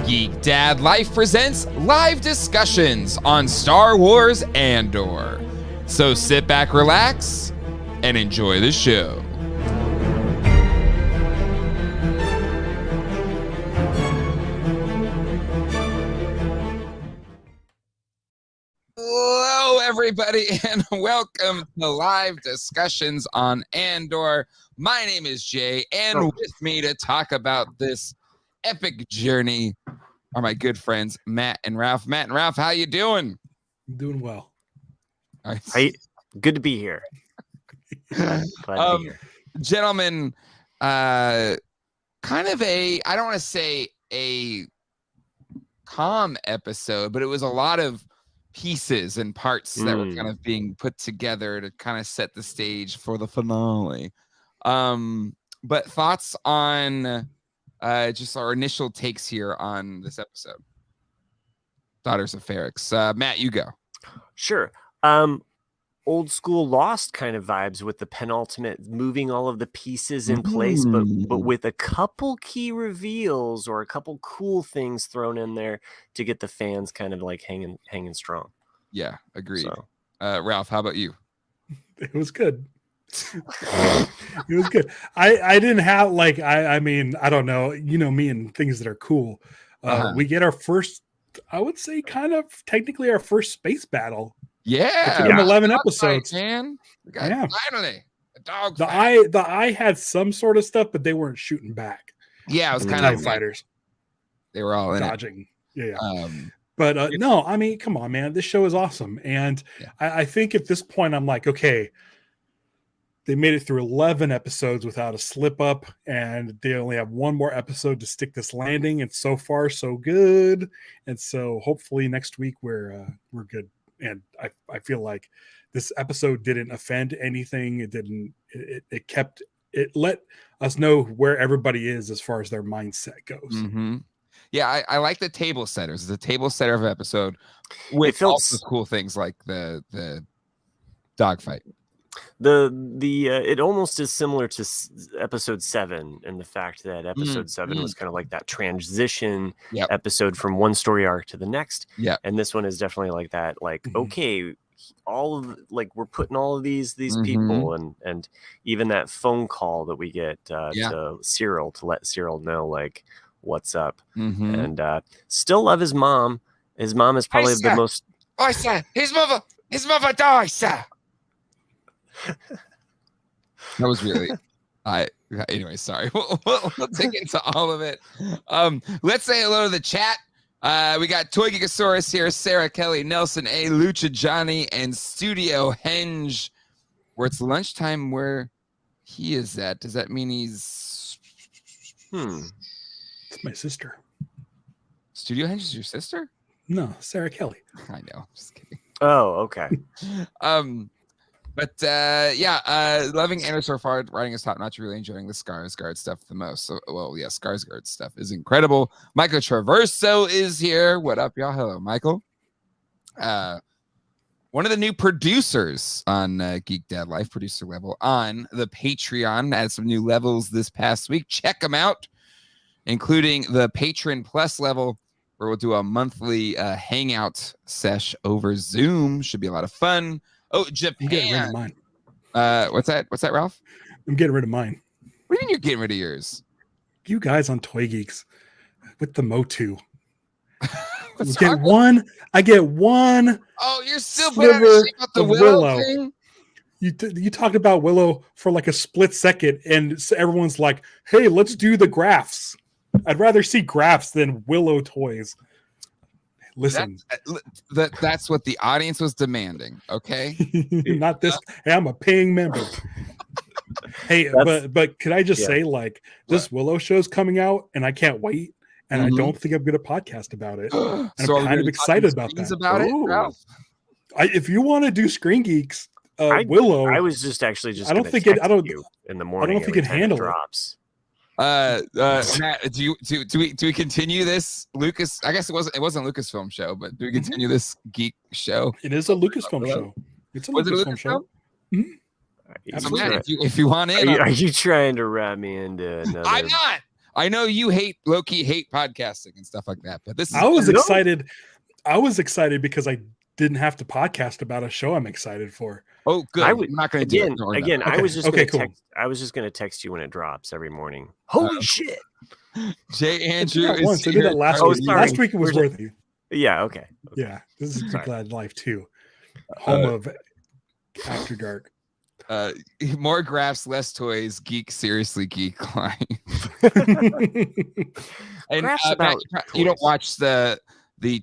Geek Dad Life presents live discussions on Star Wars Andor. So sit back, relax, and enjoy the show. Hello, everybody, and welcome to live discussions on Andor. My name is Jay, and with me to talk about this epic journey are my good friends Matt and Ralph. Matt and Ralph, how you doing? I'm doing well. All right. Good to be here. Glad to be here. Gentlemen, kind of I don't want to say a calm episode, but it was a lot of pieces and parts that were kind of being put together to kind of set the stage for the finale. But thoughts on just our initial takes here on this episode. Daughters of Ferrix. Matt, you go. Sure. Old school Lost kind of vibes with the penultimate, moving all of the pieces in place, but with a couple key reveals or a couple cool things thrown in there to get the fans kind of like hanging strong. Yeah, agreed. So. Ralph, how about you? It was good. It was good. I didn't have I mean, I don't know, you know me and things that are cool. We get our first, I would say kind of technically our first space battle. Yeah. 11 episodes. Man. Finally. A dog. The eye had some sort of stuff, but they weren't shooting back. Yeah, it was kind TIE of fighters. They were all in dodging. it. Yeah. But no, I mean, come on, man. This show is awesome. And I think at this point, I'm like, okay, they made it through 11 episodes without a slip up, and they only have one more episode to stick this landing. And so far, so good. And so hopefully next week we're good. And I feel like this episode didn't offend anything. It let us know where everybody is as far as their mindset goes. Mm-hmm. Yeah, I like the table setters. The table setter of episode with also cool things like the dogfight. It almost is similar to episode 7 in the fact that episode 7 was kind of like that transition episode from one story arc to the next. Yeah, and this one is definitely like that. Like, okay, all of we're putting all of these people and even that phone call that we get to Cyril to let Cyril know like what's up, and still love his mom. His mom is probably the most. I say his mother died, sir. That was really anyway, sorry. We'll dig into all of it. Let's say hello to the chat. We got Toy Gigasaurus here, Sarah, Kelly, Nelson, A, Lucha, Johnny, and Studio Henge, where it's lunchtime where he is at. Does that mean he's It's my sister. Studio Henge is your sister? No, Sarah Kelly. I know, just kidding. Oh, okay. But loving Andor so far. Writing is top notch. Really enjoying the Skarsgård stuff the most. So, Skarsgård stuff is incredible. Michael Traverso is here. What up, y'all? Hello, Michael. One of the new producers on Geek Dad Life, producer level on the Patreon, added some new levels this past week. Check them out, including the Patron Plus level, where we'll do a monthly hangout sesh over Zoom. Should be a lot of fun. Oh, Japan. I'm getting rid of mine. What's that, Ralph? I'm getting rid of mine. What do you mean you're getting rid of yours? You guys on Toy Geeks with the Motu. I get one. Oh, you're still putting about the Willow thing? You talked about Willow for like a split second, and everyone's like, hey, let's do the graphs. I'd rather see graphs than Willow toys. Listen, that's what the audience was demanding. Okay, not this. Hey, I'm a paying member. Hey, but could I just say, like, this Willow show's coming out, and I can't wait. And I don't think I'm going to podcast about it. And so I'm kind of excited about that. If you want to do Screen Geeks, Willow, I was just I don't think in the morning. I don't think it handles drops. Matt, do we continue this Lucas? I guess it wasn't Lucasfilm show, but do we continue this geek show? It is a Lucasfilm show. It's a Lucasfilm show. So Matt, if you want in, are you trying to wrap me into another? I'm not. I know you low-key hate podcasting and stuff like that, but this is I was excited. I was excited because I didn't have to podcast about a show I'm excited for. Oh, good. I'm not going to do it. Again, okay. I was just cool. I was just going to text you when it drops every morning. Holy shit! Jay Andrew I did that last week. Sorry. Last week it was worthy. Yeah. Okay. Yeah. This is Big Glad Life 2. Home of After Dark. More graphs, less toys. Geek, seriously, geek line. And Matt, you don't watch the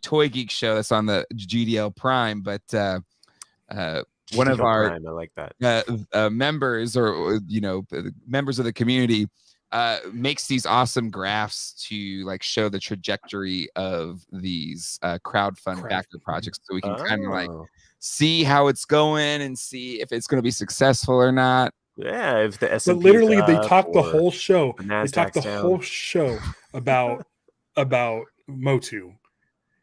Toy Geek show that's on the GDL Prime, but one of our Prime, I like that. members, or members of the community, makes these awesome graphs to like show the trajectory of these crowdfund backer projects, so we can kind of like see how it's going and see if it's going to be successful or not. Yeah, if the S&P's but literally they talk the whole show. They talked the whole show about Motu,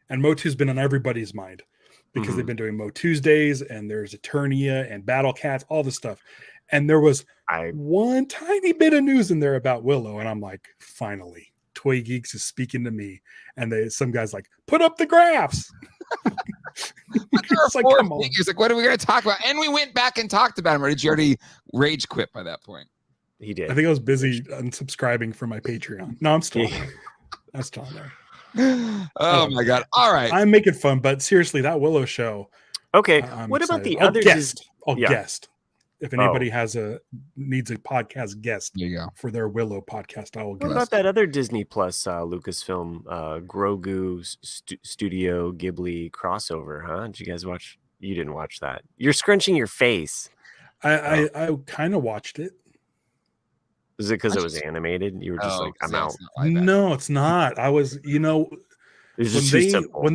and Motu's been on everybody's mind because they've been doing Mo Tuesdays, and there's Eternia and Battle Cats, all this stuff. And there was one tiny bit of news in there about Willow, and I'm like, finally, Toy Geeks is speaking to me. And some guy's like, put up the graphs. It's like, come on. He's like, what are we going to talk about? And we went back and talked about him. Or did you already rage quit by that point? He did. I think I was busy unsubscribing from my Patreon. No, I'm still there. I'm still there. Oh my God. All right. I'm making fun, but seriously, that Willow show. Okay. What excited. about the other guest? Guest. If anybody needs a podcast guest for their Willow podcast, I will guest. What about that other Disney Plus Lucasfilm Grogu Studio Ghibli crossover, huh? Did you guys watch? You didn't watch that. You're scrunching your face. I kind of watched it. Is it because it was animated? You were just like, I'm out. No, it's not. I was, when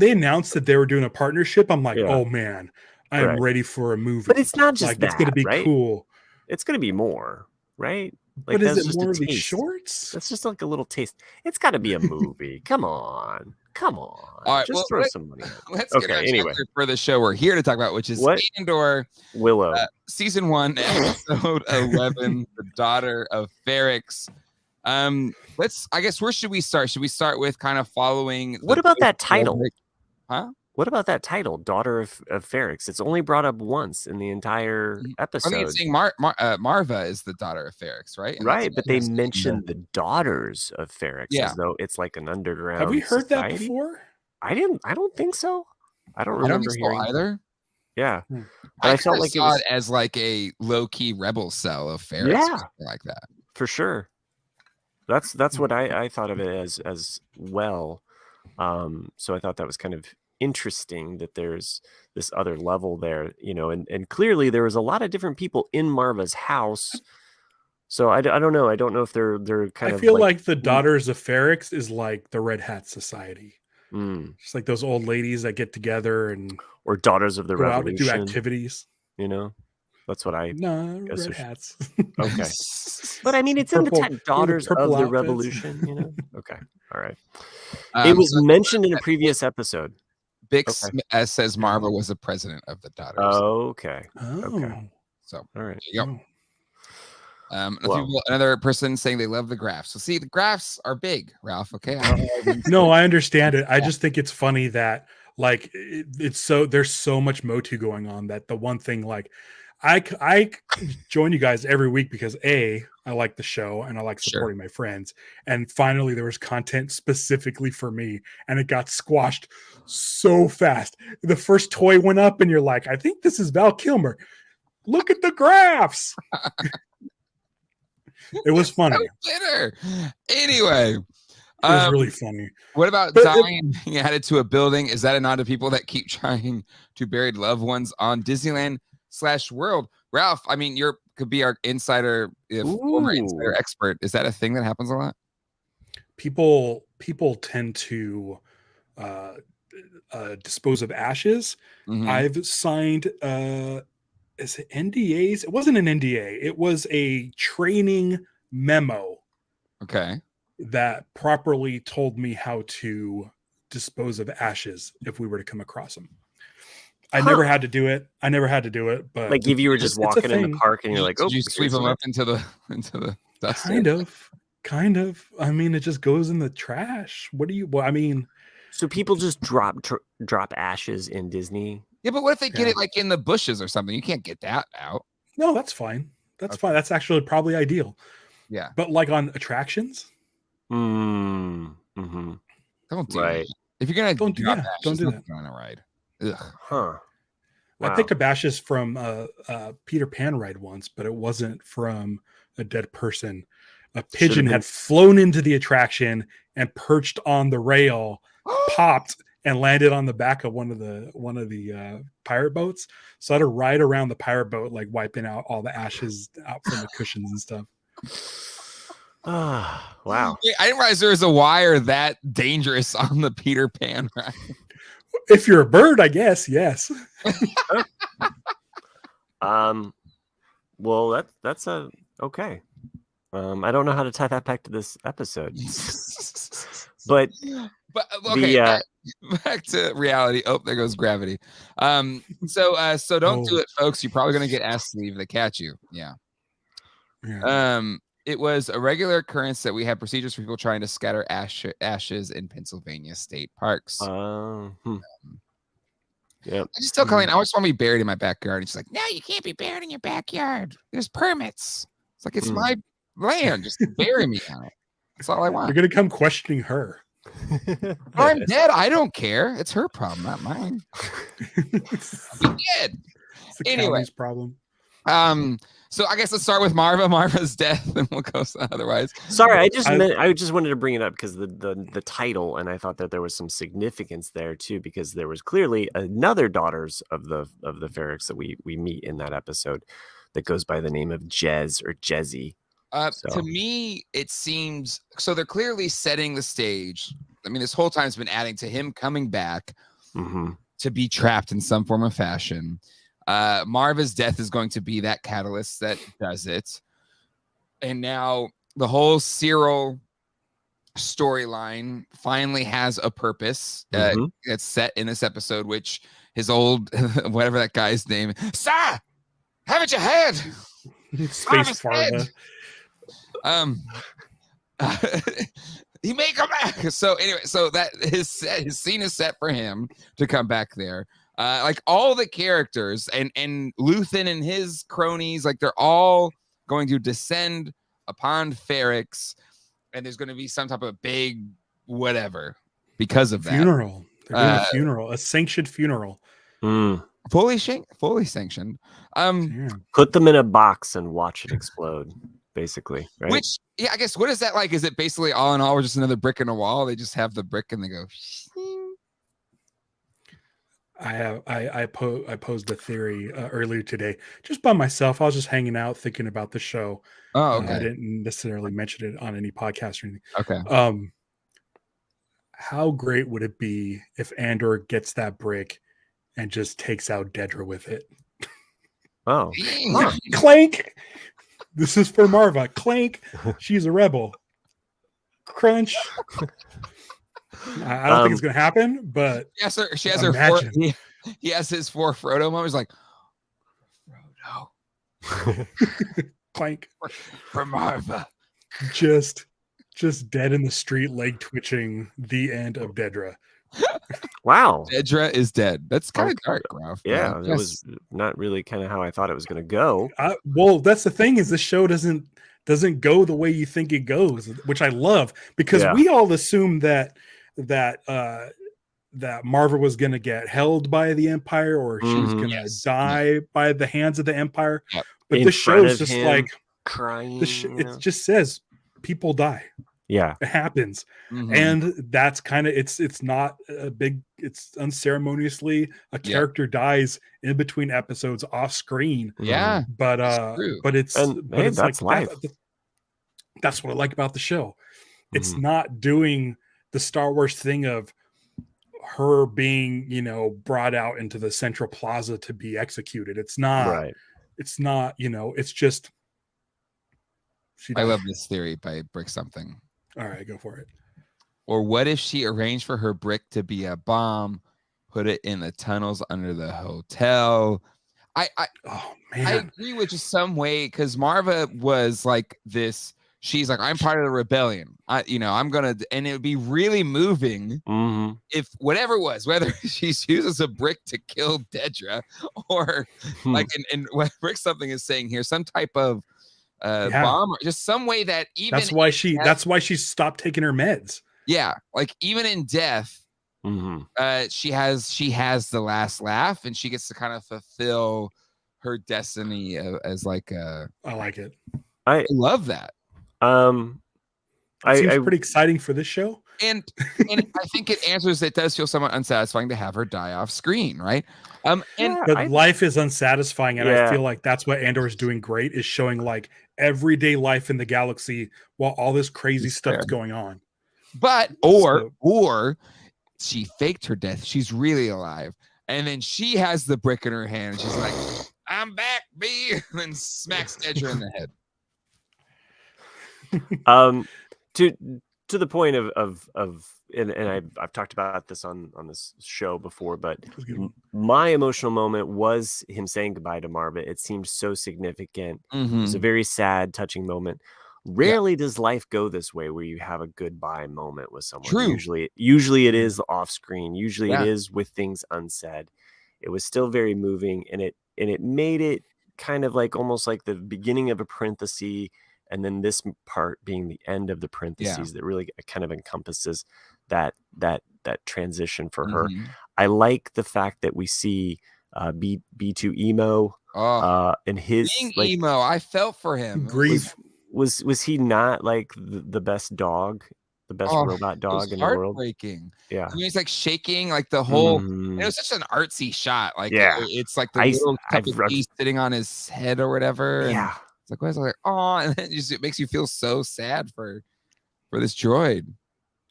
they announced that they were doing a partnership, I'm like, oh man, I am ready for a movie. But it's not just like, that, it's going to be cool. It's going to be more, right? Like, but is it more of these shorts? That's just like a little taste. It's got to be a movie. Come on. All right, just throw some money. Let's get our for the show we're here to talk about, which is Andor Willow, season 1, episode 11, the daughter of Ferrix. I guess where should we start? Should we start with kind of following? What about that title? Huh? What about that title, Daughter of Ferrix? It's only brought up once in the entire episode. I think it's saying Marva is the daughter of Ferrix, right? And right, but they mentioned the daughters of Ferrix as though it's like an underground. Have we heard that before? I don't think so. I don't remember hearing either. Yeah, I felt like it was as like a low-key rebel cell of Ferrix, or something like that. For sure. That's what I thought of it as well. So I thought that was kind of interesting that there's this other level there, and clearly there was a lot of different people in Marva's house. So I don't know. I don't know if they're kind of. I feel like the Daughters of Ferrix is like the Red Hat Society. Just like those old ladies that get together or Daughters of the Revolution, do activities. That's what I. No, Red Hats. Okay, but I mean, it's in the Daughters of the Revolution. Okay, all right. It was mentioned in a previous episode. Bix says Marva was the president of the Daughters. Okay. Okay. So all right. There you go. Another person saying they love the graphs. So see, the graphs are big, Ralph. Okay. No, I understand it. I just think it's funny that like it's so there's so much Motu going on that the one thing like I join you guys every week because I like the show and I like supporting my friends. And finally, there was content specifically for me, and it got squashed so fast. The first toy went up, and you're like, I think this is Val Kilmer. Look at the graphs. It was funny. So anyway, it was really funny. What about Zion being added to a building? Is that a nod to people that keep trying to bury loved ones on Disneyland/World? Ralph, I mean, could be our former insider expert. Is that a thing that happens a lot? People tend to dispose of ashes. I've signed is it NDAs? It wasn't an NDA. It was a training memo. Okay. That properly told me how to dispose of ashes if we were to come across them. I never had to do it. But like if you were just walking in the park and you're like, did you sweep them up into the dust? Kind of. Kind of. I mean, it just goes in the trash. What do you? Well, I mean, so people just drop ashes in Disney. Yeah, but what if they get it like in the bushes or something? You can't get that out. No, that's fine. That's fine. That's actually probably ideal. Yeah. But like on attractions? Mm-hmm. Don't do that. If you're gonna don't do that on a ride. Ugh. Huh. Wow. I picked up ashes from Peter Pan ride once, but it wasn't from a dead person. A pigeon had flown into the attraction and perched on the rail, popped, and landed on the back of one of the pirate boats. So I had to ride around the pirate boat, like wiping out all the ashes out from the cushions and stuff. Wow. I didn't realize there was a wire that dangerous on the Peter Pan ride. If you're a bird, I guess, yes. Well, that's okay. I don't know how to tie that back to this episode. but okay, back to reality. Oh, there goes gravity. So don't do it, folks. You're probably gonna get asked to leave. They catch you. Yeah. It was a regular occurrence that we had procedures for people trying to scatter ashes in Pennsylvania state parks. Yeah. I just tell Colleen, I always want to be buried in my backyard. And she's like, no, you can't be buried in your backyard. There's permits. It's like, it's my land. Just bury me on it. That's all I want. You're going to come questioning her. I'm dead. I don't care. It's her problem, not mine. I'm dead. It's the county's problem. So I guess let's start with Marva's death, and we'll go otherwise. Sorry, I just wanted to bring it up because the title, and I thought that there was some significance there too, because there was clearly another daughters of the Ferrix that we meet in that episode that goes by the name of Jez or Jezzy. To me, it seems so they're clearly setting the stage. I mean, this whole time has been adding to him coming back to be trapped in some form of fashion. Marva's death is going to be that catalyst that does it. And now the whole Cyril storyline finally has a purpose that's set in this episode, which his old, whatever that guy's name, sir, haven't you heard? Space Farva. He may come back. So anyway, so that his scene is set for him to come back there. Like all the characters and Luthen and his cronies, like they're all going to descend upon Ferrix, and there's going to be some type of big whatever because of that funeral. They're doing a funeral, a sanctioned funeral, fully sanctioned. Put them in a box and watch it explode. Basically, right? Which, yeah, I guess, what is that like? Is it basically all in all, we're just another brick in a wall? They just have the brick and they go. I posed a theory earlier today, just by myself. I was just hanging out, thinking about the show. Oh, okay. I didn't necessarily mention it on any podcast or anything. Okay. How great would it be if Andor gets that brick and just takes out Dedra with it? Oh, clank! This is for Marva. Clank. She's a rebel. Crunch. I don't think it's gonna happen, but yes, sir. She has imagine. He has his 4 Frodo moments, like Frodo. Clank for Marva. Just dead in the street, leg twitching. The end of Dedra. Wow. Dedra is dead. That's kind of dark, Ralph. Yeah, it was not really kind of how I thought it was going to go. Well, that's the thing, is this show doesn't go the way you think it goes, which I love, because we all assumed that Marva was going to get held by the Empire, or she was going to die by the hands of the Empire. Yep. But this show is just like crying. It just says people die. Yeah, it happens. And that's kind of it's not a big, it's unceremoniously a character dies in between episodes off screen. Yeah, but it's that's like life. That's what I like about the show. It's not doing the Star Wars thing of her being, brought out into the central plaza to be executed. It's not right. It's not, it's just. I love this theory by Brick Something. All right, go for it. Or what if she arranged for her brick to be a bomb, put it in the tunnels under the hotel? I agree with you some way, because Marva was like this she's like, I'm part of the rebellion. I'm gonna, and it would be really moving if whatever it was, whether she uses a brick to kill Dedra, or like, and what Brick something is saying here, some type of bomb, or just some way that even that's why she stopped taking her meds. Yeah, like even in death, she has the last laugh, and she gets to kind of fulfill her destiny as like a. I like it. I love that. It seems pretty exciting for this show, and I think it answers. It does feel somewhat unsatisfying to have her die off screen, right? But life is unsatisfying, and I feel like that's what Andor is doing great, is showing like everyday life in the galaxy while all this crazy stuff's going on. But or she faked her death. She's really alive, and then she has the brick in her hand. And she's like, "I'm back, B," and then smacks Dedra in the head. To the point of I've talked about this on this show before, but my emotional moment was him saying goodbye to Marva. It seemed so significant. It was a very sad, touching moment. Rarely does life go this way, where you have a goodbye moment with someone. True. Usually it is off screen. Usually it is with things unsaid. It was still very moving, and it made it kind of like almost like the beginning of a parenthesis, and then this part being the end of the parentheses that really kind of encompasses that transition for her. I like the fact that we see B2 emo and his being like, emo. I felt for him. Grief. Was he not like the best dog, the best robot dog in the world? Heartbreaking. Yeah. I mean, he's like shaking, like the whole. It was such an artsy shot. Like, it's like the little cup of tea sitting on his head or whatever. Yeah. And it's like, what is it like? Oh, and then it makes you feel so sad for this droid.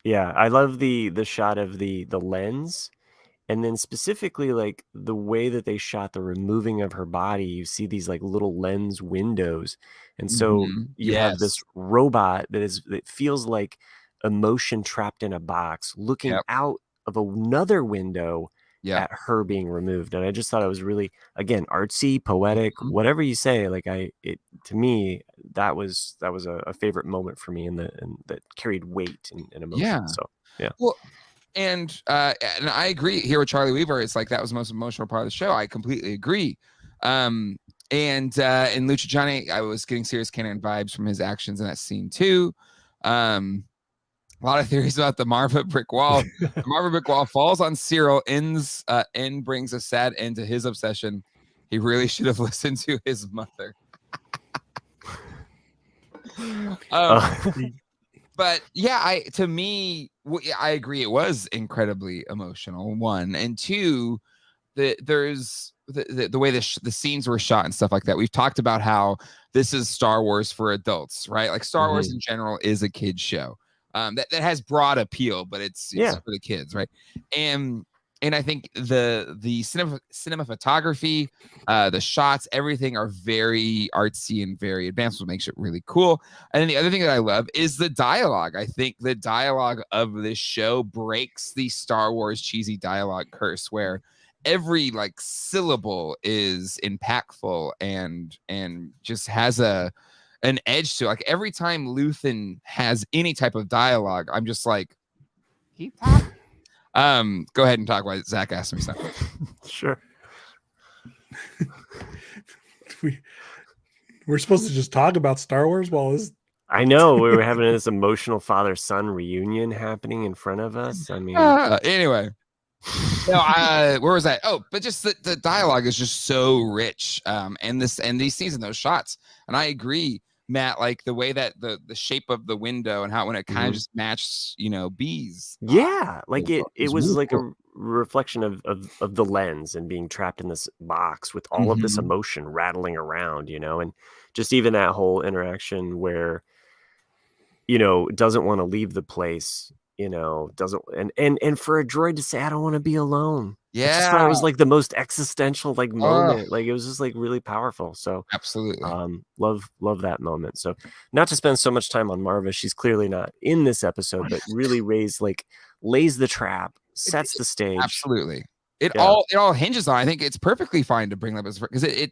Yeah, I love the shot of the lens. And then specifically, like the way that they shot the removing of her body, you see these like little lens windows. And so you have this robot that feels like emotion trapped in a box, looking out of another window at her being removed. And I just thought it was really, again, artsy, poetic, whatever you say. Like to me, that was a favorite moment for me, and that carried weight and emotion. Yeah. So yeah. Well, and I agree here with Charlie Weaver. It's like that was the most emotional part of the show. I completely agree. And in Luciani, I was getting serious canon vibes from his actions in that scene too. A lot of theories about the Marva brick wall. The Marva brick wall falls on Cyril, and brings a sad end to his obsession. He really should have listened to his mother. But yeah, I agree. It was incredibly emotional. One, and two, there's the way the scenes were shot and stuff like that. We've talked about how this is Star Wars for adults, right? Like Star Wars in general is a kid's show that has broad appeal, but it's for the kids, right? And I think the cinema photography, the shots, everything are very artsy and very advanced, which makes it really cool. And then the other thing that I love is the dialogue. I think the dialogue of this show breaks the Star Wars cheesy dialogue curse, where every like syllable is impactful and just has an edge to it. Like every time Luthen has any type of dialogue, I'm just like, keep talking. Go ahead and talk while Zach asked me something. Sure. We're supposed to just talk about Star Wars while this. I know we were having this emotional father-son reunion happening in front of us. I mean, anyway. No, where was that? Oh, but just the dialogue is just so rich. And these scenes and those shots. And I agree, Matt, like the way that the shape of the window and how when it kind of just matched, bees. Yeah, like it was really like cool. A reflection of the lens and being trapped in this box with all of this emotion rattling around, and just even that whole interaction where, doesn't want to leave the place, doesn't and for a droid to say, I don't want to be alone. Yeah, I just thought it was like the most existential like moment. Like it was just like really powerful. So absolutely, love that moment. So not to spend so much time on Marva, she's clearly not in this episode, but really lays the trap, sets the stage. Absolutely, it all hinges on. I think it's perfectly fine to bring that up because it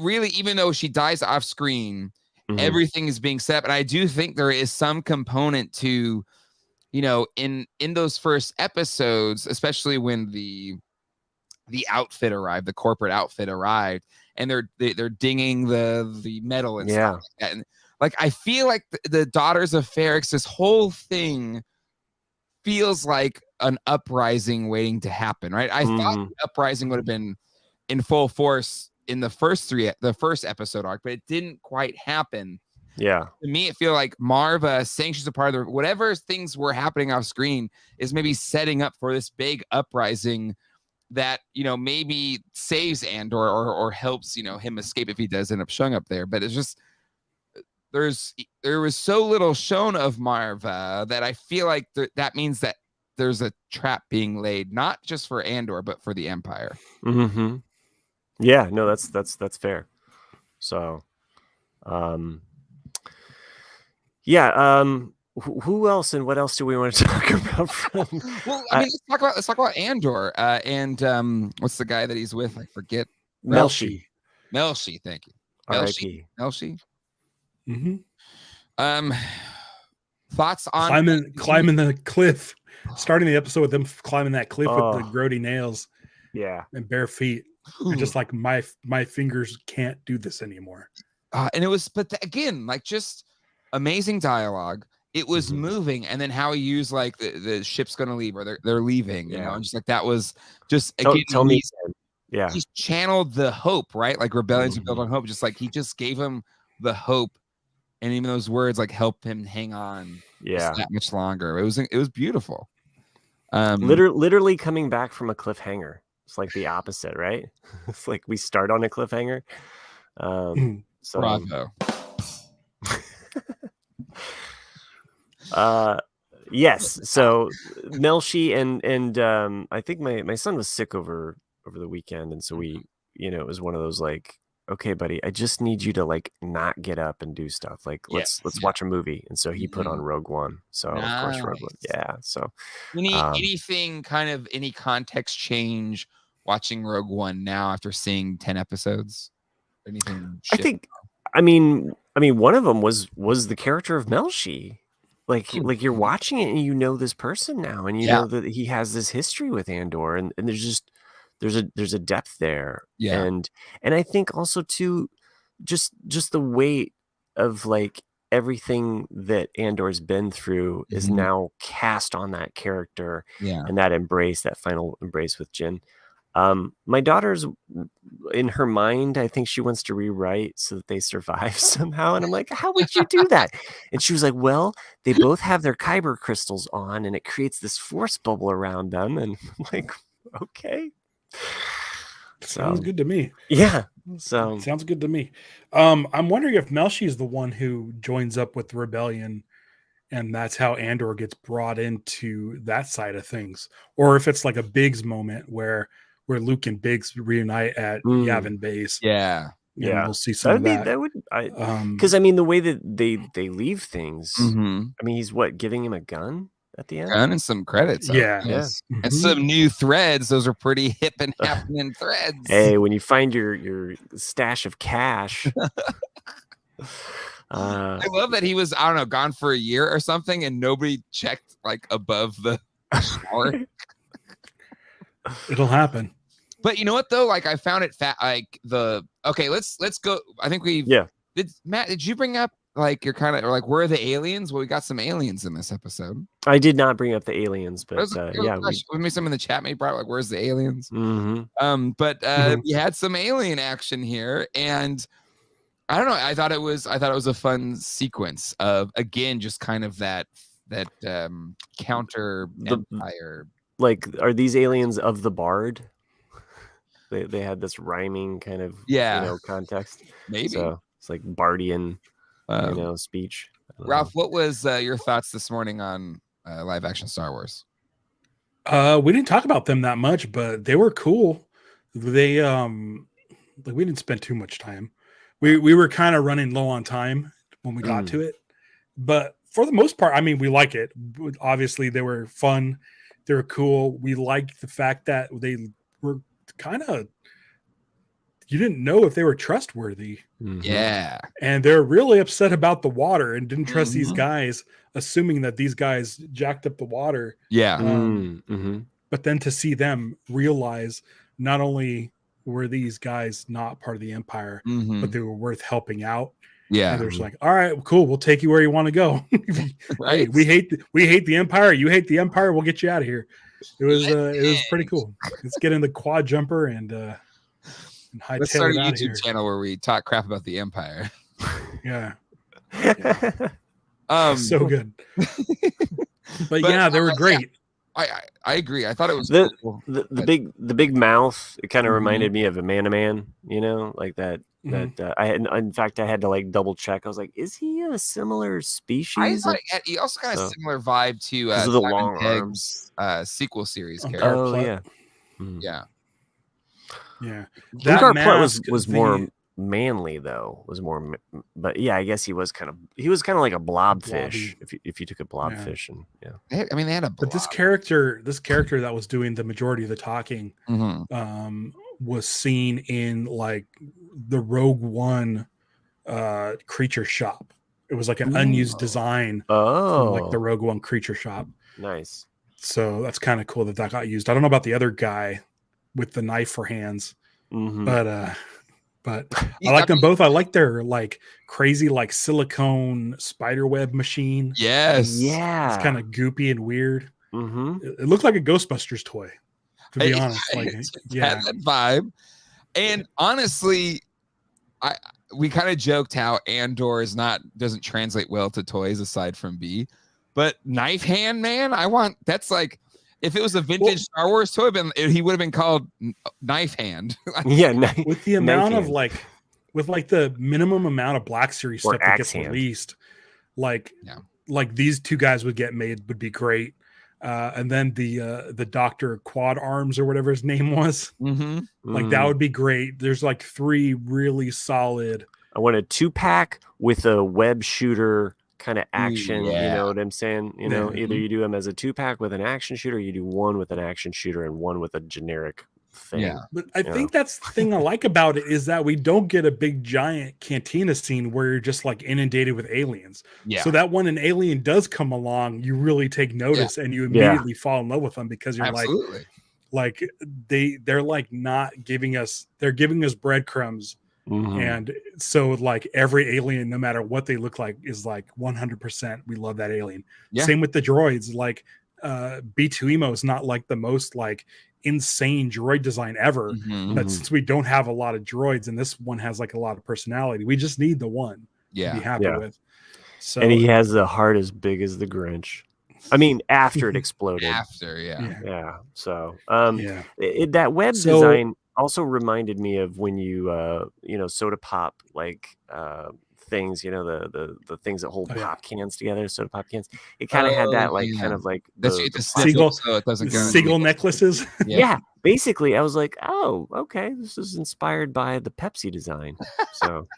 really, even though she dies off screen, everything is being set up. And I do think there is some component to, in those first episodes, especially when the outfit arrived, the corporate outfit arrived, and they're dinging the metal and stuff like that. And like, I feel like the Daughters of Ferrix, this whole thing feels like an uprising waiting to happen, right? I thought the uprising would have been in full force in the first episode arc, but it didn't quite happen. Yeah. To me, it feels like Marva saying she's a part of whatever things were happening off screen is maybe setting up for this big uprising that, maybe saves Andor or helps, him escape if he does end up showing up there. But it's just, there was so little shown of Marva that I feel like that means that there's a trap being laid, not just for Andor, but for the Empire. Mm-hmm. Yeah, no, that's fair. So, who else and what else do we want to talk about? Well, I mean, let's talk about Andor and what's the guy that he's with? I forget. Melshi. Thank you. Melshi. Mm-hmm. Thoughts on climbing the cliff, starting the episode with them climbing that cliff with the grody nails, and bare feet, and just like my fingers can't do this anymore. And it was, but again, like just amazing dialogue. It was moving, and then how he used like the ship's gonna leave or they're leaving, and just like that was just again. Tell me, he's channeled the hope, right? Like rebellions are built on hope. Just like he just gave him the hope, and even those words like help him hang on, that much longer. It was beautiful. Literally coming back from a cliffhanger. It's like the opposite, right? It's like we start on a cliffhanger. So bravo. Yes. So Melshi and I think my son was sick over the weekend, and so we, it was one of those like, okay, buddy, I just need you to like not get up and do stuff. Like let's watch a movie. And so he put on Rogue One. So of course Rogue One. Yeah. So anything kind of any context change watching Rogue One now after seeing 10 episodes? Anything? I mean, one of them was the character of Melshi. Like you're watching it and this person now, and you know that he has this history with Andor, and there's a depth there. Yeah. And I think also too, just the weight of like everything that Andor's been through is now cast on that character, and that final embrace with Jyn. My daughter's in her mind, I think she wants to rewrite so that they survive somehow. And I'm like, how would you do that? And she was like, well, they both have their kyber crystals on and it creates this force bubble around them. And I'm like, okay. Sounds good to me. Yeah. So sounds good to me. I'm wondering if Melshi is the one who joins up with the rebellion, and that's how Andor gets brought into that side of things, or if it's like a Biggs moment where Luke and Biggs reunite at Yavin Base. Yeah. We'll see some of that. That would, because I mean, the way that they leave things. I mean, he's giving him a gun at the end, gun and some credits. And some new threads. Those are pretty hip and happening threads. Hey, when you find your stash of cash. I love that he was, I don't know, gone for a year or something, and nobody checked like above the shower. It'll happen. But you know what though? Like I found it let's go. I think did you bring up like you're kind of like where are the aliens? Well, we got some aliens in this episode. I did not bring up the aliens, but maybe some in the chat maybe brought like where's the aliens? Mm-hmm. We had some alien action here, and I don't know. I thought it was a fun sequence of again just kind of that counter empire. Like, are these aliens of the Bard? They had this rhyming kind of context. Maybe so it's like Bardian speech. Ralph, what was your thoughts this morning on live action Star Wars? We didn't talk about them that much, but they were cool. They we didn't spend too much time. We were kind of running low on time when we got to it, but for the most part, I mean, we like it. Obviously, they were fun. They were cool. We liked the fact that they were kind of, you didn't know if they were trustworthy. Yeah. And they're really upset about the water and didn't trust these guys, assuming that these guys jacked up the water. Yeah. But then to see them realize not only were these guys not part of the Empire, but they were worth helping out. Yeah. And they're just like, all right, cool. We'll take you where you want to go. Right. Hey, we hate the Empire. You hate the Empire. We'll get you out of here. It was pretty cool. Let's get in the quad jumper and hightail Let's start a it out YouTube here. channel where we talk crap about the Empire. Yeah. So good. but yeah, they were great. I agree. I thought it was cool. the big mouth. It kind of reminded me of a man, you know, like that. That I had, in fact, I had to like double check. I was like, is he a similar species? I thought he also got a similar vibe to the long arms sequel series character. Oh yeah, yeah. That part was more manly though. Was more, but yeah, I guess he was kind of like a blobfish. If you took a blobfish and they had a blob. But this character that was doing the majority of the talking, was seen in like the Rogue One creature shop. It was like an unused design from like the Rogue One creature shop. Nice. So that's kind of cool that got used. I don't know about the other guy with the knife for hands, but I like them both. I like their like crazy like silicone spider web machine. Yes. Yeah. It's kind of goopy and weird. It looked like a Ghostbusters toy, to be honest. Like, that vibe. And honestly, we kind of joked how Andor doesn't translate well to toys aside from B, but knife hand, man, that's like, if it was a vintage Star Wars toy, he would have been called Knife Hand. With the amount of with the minimum amount of Black Series stuff that gets released, like these two guys would be great. And then the Dr. Quad Arms or whatever his name was, like that would be great. There's like 3 really solid. I want a 2-pack with a web shooter kind of action. You know what I'm saying? You know, either you do them as a 2-pack with an action shooter, or you do one with an action shooter and one with a generic thing. Yeah, but I think that's the thing I like about it is that we don't get a big giant cantina scene where you're just like inundated with aliens. So that when an alien does come along, you really take notice and you immediately fall in love with them because you're like they're like not giving us, they're giving us breadcrumbs. And so like every alien, no matter what they look like, is like 100% we love that alien. Same with the droids. Like B2 Emo is not like the most like insane droid design ever, but since we don't have a lot of droids and this one has like a lot of personality, we just need the one to be happy with. So, and he has the heart as big as the Grinch. I mean, after it exploded. So that web design also reminded me of when you soda pop like things, the things that hold pop cans together, soda pop cans. It kind of had that like kind of like the seagull, so it doesn't seagull necklaces. Basically I was like, oh, okay, this is inspired by the Pepsi design. So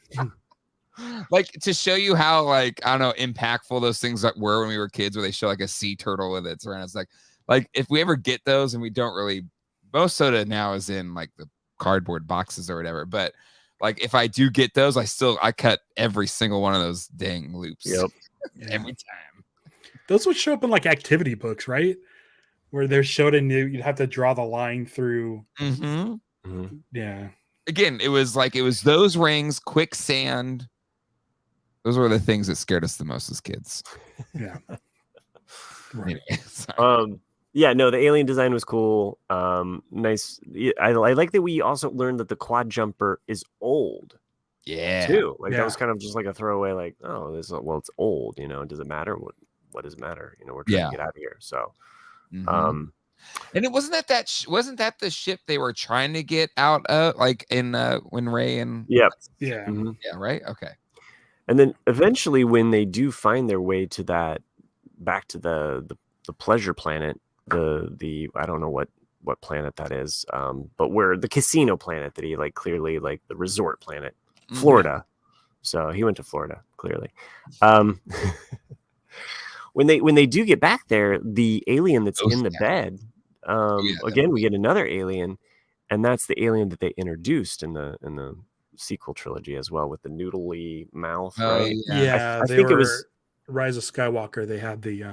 like to show you how like I don't know impactful those things were when we were kids, where they show like a sea turtle with its around. It's like if we ever get those, and we don't really, most soda now is in like the cardboard boxes or whatever, but like if I do get those, I cut every single one of those dang loops. Every time. Those would show up in like activity books, right? Where they're showed in you'd have to draw the line through. Yeah. Again, it was those rings, quicksand. Those were the things that scared us the most as kids. Yeah. Right. No, the alien design was cool. Nice. I like that we also learned that the quad jumper is old. Too. Like that was kind of just like a throwaway, like, oh, it's old, does it matter? What does it matter? We're trying to get out of here. So and it wasn't that the ship they were trying to get out of, like in when Rey and right? Okay. And then eventually when they do find their way to back to the pleasure planet, the I don't know what planet that is, but where the casino planet that he like clearly like the resort planet, Florida. So he went to Florida clearly. When they do get back there, the alien that's in the bed, again we get another alien, and that's the alien that they introduced in the sequel trilogy as well, with the noodly mouth, right? Yeah, I think it was Rise of Skywalker. They had the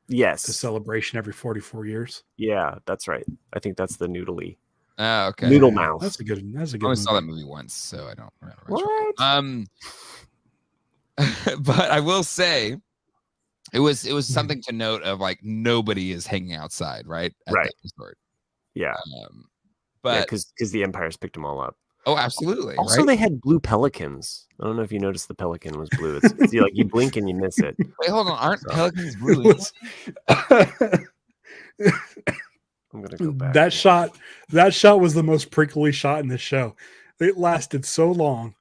the celebration every 44 years. Yeah, that's right. I think that's the noodly. Oh, okay. Noodle mouth. That's a good I only movie. saw that movie once, so I don't remember. What? But I will say it was something to note of, like, nobody is hanging outside, right? At Right. that resort. Yeah. But because the Empire's picked them all up. Oh, absolutely. Also, right? they had blue pelicans. I don't know if you noticed the pelican was blue. It's like you blink and you miss it. Wait, hold on. Aren't pelicans blue? I'm gonna go back. That shot was the most prickly shot in this show. It lasted so long.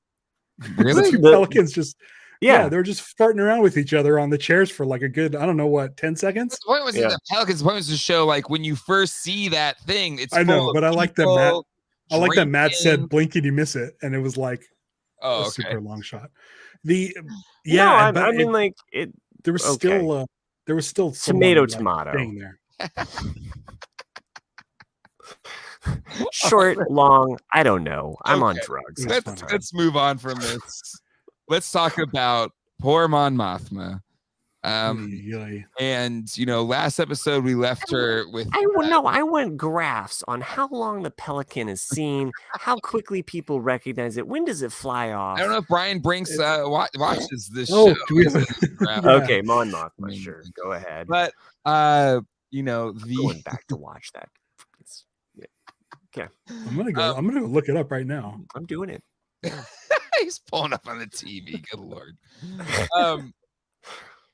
Really? The pelicans just they were just farting around with each other on the chairs for like a good, I don't know what, 10 seconds. The point was the pelicans. The point was to show, like, when you first see that thing, it's I know, full but of I like that Matt. I like that Matt said, drinking. "Blink and you miss it," and it was like a okay. super long shot. I mean, like it. There was still tomato thing there. Short, long, I don't know. I'm on drugs. Let's move on from this. Let's talk about poor Mon Mothma. And last episode we left her with. I want graphs on how long the pelican is seen, how quickly people recognize it. When does it fly off? I don't know if Brian Brinks watches this show. Do we have okay, Mon Mothma, sure, go ahead. But going back to watch that. Okay, I'm gonna go look it up right now. I'm doing it. He's pulling up on the TV. Good Lord.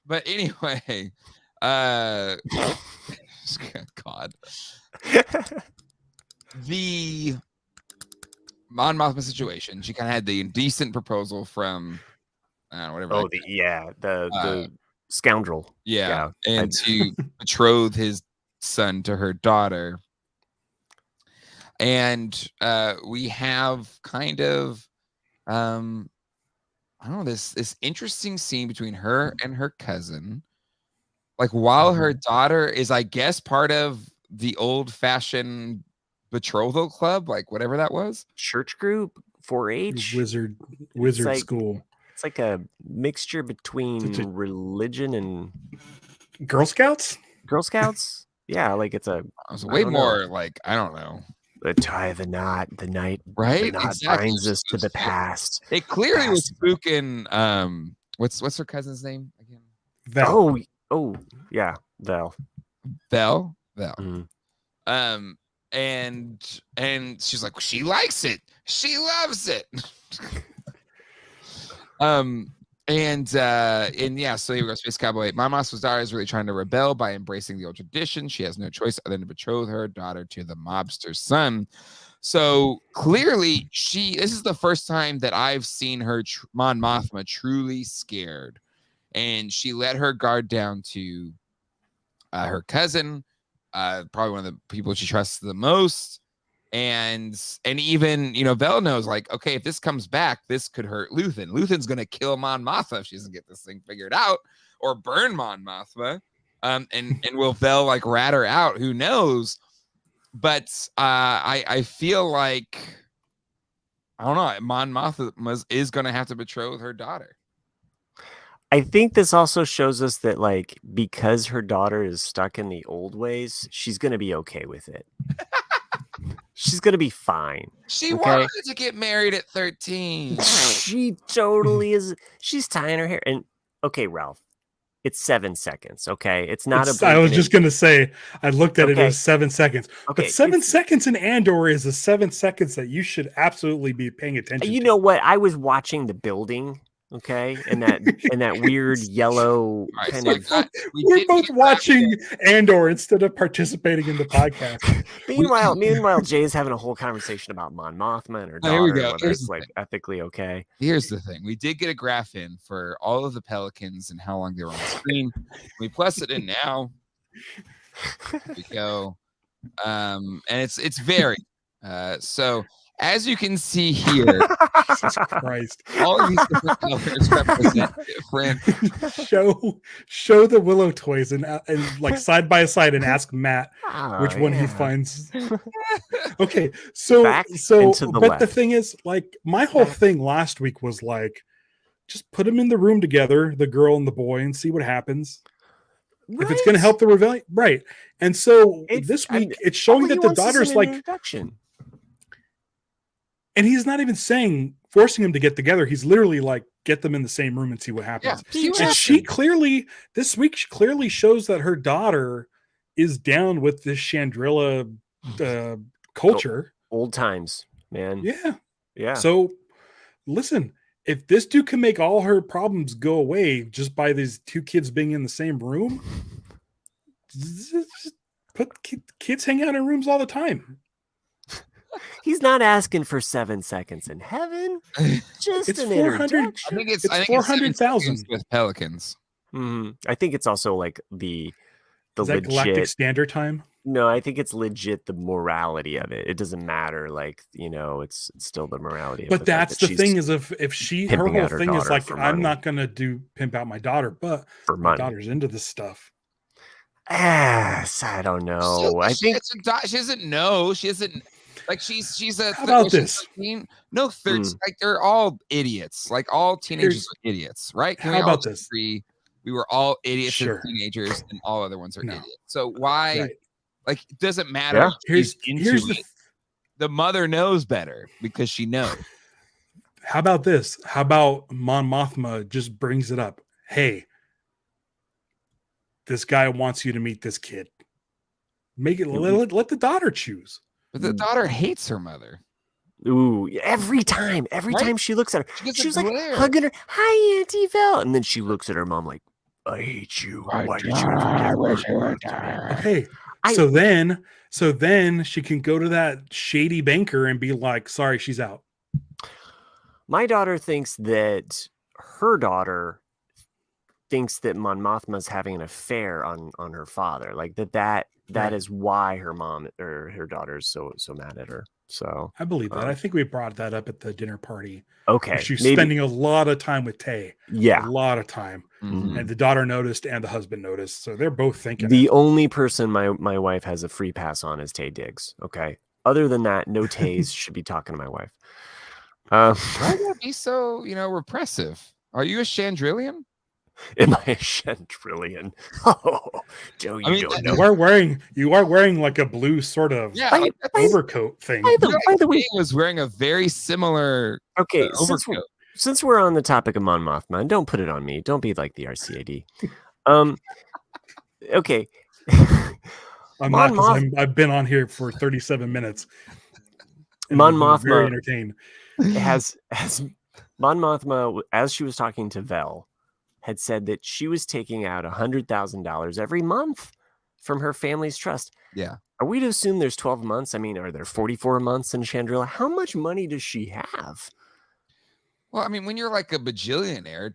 But anyway, God, the Mon Mothma situation. She kind of had the indecent proposal from whatever. Oh, the scoundrel. Yeah, and to betroth his son to her daughter. And we have kind of I don't know, this interesting scene between her and her cousin. Like, while her daughter is, I guess, part of the old-fashioned betrothal club, like whatever that was. Church group, 4-H. Wizard school. It's like a mixture between religion and Girl Scouts? Girl Scouts? Yeah, like it's way more like, I don't know. The tie the knot, the night, right? The knot exactly. binds us to the past. It clearly was spooking. What's her cousin's name again? Vel. Oh, yeah, Vel. Mm-hmm. And she's like, she likes it. She loves it. So here we go, Space Cowboy. Mon Mothma's daughter is really trying to rebel by embracing the old tradition. She has no choice other than to betroth her daughter to the mobster's son. So clearly, this is the first time that I've seen her, Mon Mothma, truly scared, and she let her guard down to her cousin, probably one of the people she trusts the most. And even, Vel knows, like, okay, if this comes back, this could hurt Luthen. Luthen's going to kill Mon Mothma if she doesn't get this thing figured out, or burn Mon Mothma. And will Vel, like, rat her out? Who knows? But I feel like, I don't know, Mon Mothma is going to have to betroth her daughter. I think this also shows us that, like, because her daughter is stuck in the old ways, she's going to be okay with it. She's going to be fine. She wanted to get married at 13. She totally is. She's tying her hair. And, okay, Ralph, it's 7 seconds, okay? It's not I was just going to say, I looked at it as 7 seconds. Okay, but 7 seconds in Andor is the 7 seconds that you should absolutely be paying attention to. You know what? I was watching The Building. Okay, and that weird yellow kind of. We're both watching Andor instead of participating in the podcast. Meanwhile, Jay's having a whole conversation about Mon Mothma and her daughter. Here we go. Whether it's like ethically okay. Here's the thing: we did get a graph in for all of the pelicans and how long they were on the screen. We plus it in now. Here we go, and it's varied. So as you can see here, Jesus Christ. all of these different colors represent different. Show the Willow toys and like side by side and ask Matt which one he finds. Okay, so Back and to the but left. the thing is, like, my whole thing last week was like, just put them in the room together, the girl and the boy, and see what happens. Right? If it's going to help the rebellion, right? And so this week, it's showing that the daughter's like, introduction. and he's not even saying forcing them to get together. He's literally like, get them in the same room and see what happens. Yeah, and she clearly this week clearly shows that her daughter is down with this Chandrilla culture. Old times, man. Yeah. So listen, if this dude can make all her problems go away just by these two kids being in the same room, just put kids hang out in rooms all the time. He's not asking for 7 seconds in heaven. Just it's an 400. introduction. I think it's 400,000 with Pelicans. Mm-hmm. I think it's also like the is that legit Galactic Standard Time. No, I think it's legit the morality of it. It doesn't matter, like, you know, it's still the morality. But that's the thing is, if she her whole thing is like, I'm not gonna do pimp out my daughter, but for my daughter's into this stuff. I don't know. I think she doesn't know. She isn't. Like she's a. How about this? 13? No, 13. Like they're all idiots. Like all teenagers are idiots, right? How about this? We were all idiots as teenagers, and all other ones are idiots. So why? Right. Like it doesn't matter. Yeah. Here's the mother knows better because she knows. How about this? How about Mon Mothma just brings it up? Hey, this guy wants you to meet this kid. Make it let the daughter choose. But the daughter hates her mother. Ooh, every time she looks at her, she's like hugging her. Hi, Auntie Val. And then she looks at her mom like, I hate you. Why did you ever get Okay. So then she can go to that shady banker and be like, sorry, she's out. My daughter thinks that her daughter thinks that Mon Mothma's having an affair on her father. Like that is why her mom or her daughter's so mad at her. So I believe that. I think we brought that up at the dinner party. Okay. She's spending a lot of time with Tay. Yeah. A lot of time. Mm-hmm. And the daughter noticed and the husband noticed. So they're both thinking. The only person my wife has a free pass on is Tay Diggs. Okay. Other than that, no Tays should be talking to my wife. Why would be so, repressive? Are you a Chandrillian? Am I a Chandrillian? Oh, Joe, don't know. You are wearing like a blue sort of overcoat thing. By the way, he was wearing a very similar overcoat. Since we're on the topic of Mon Mothma, don't put it on me. Don't be like the RCAD. Okay. I've been on here for 37 minutes. Mon Mothma very entertained. Has Mon Mothma, as she was talking to Vel, had said that she was taking out $100,000 every month from her family's trust. Yeah. Are we to assume there's 12 months? I mean, are there 44 months in Chandrilla? How much money does she have? Well, I mean, when you're like a bajillionaire,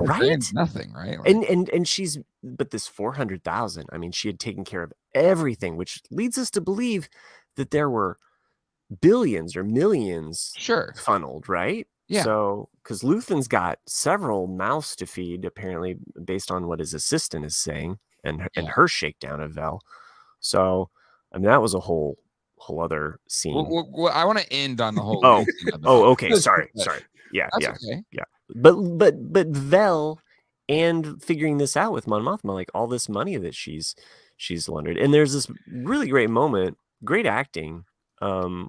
right? Nothing, right? Like, and she's, but this 400,000, I mean, she had taken care of everything, which leads us to believe that there were billions or millions funneled, right? Yeah. So, because Luthen's got several mouths to feed, apparently, based on what his assistant is saying and her shakedown of Vel. So, I mean, that was a whole other scene. Well, I want to end on the whole. Okay. Sorry. Yeah. Okay. Yeah. But Vel and figuring this out with Mon Mothma, like all this money that she's laundered, and there's this really great moment, great acting,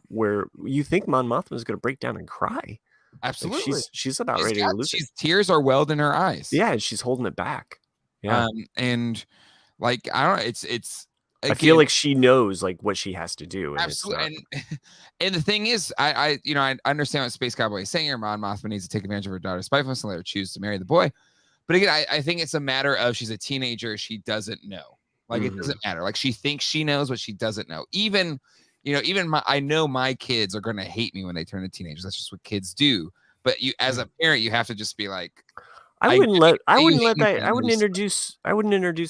where you think Mon Mothma is going to break down and cry. Absolutely. Like she's about ready to lose it. Tears are welled in her eyes. Yeah, and she's holding it back. Yeah. And like I don't know, it's again, I feel like she knows like what she has to do. And absolutely. And the thing is, I understand what Space Cowboy is saying here. Mon Mothma needs to take advantage of her daughter's spitefulness and let her choose to marry the boy. But again, I think it's a matter of she's a teenager, she doesn't know. Like it doesn't matter. Like she thinks she knows what she doesn't know. I know my kids are going to hate me when they turn into teenagers. That's just what kids do. But you, as a parent, you have to just be like, I wouldn't introduce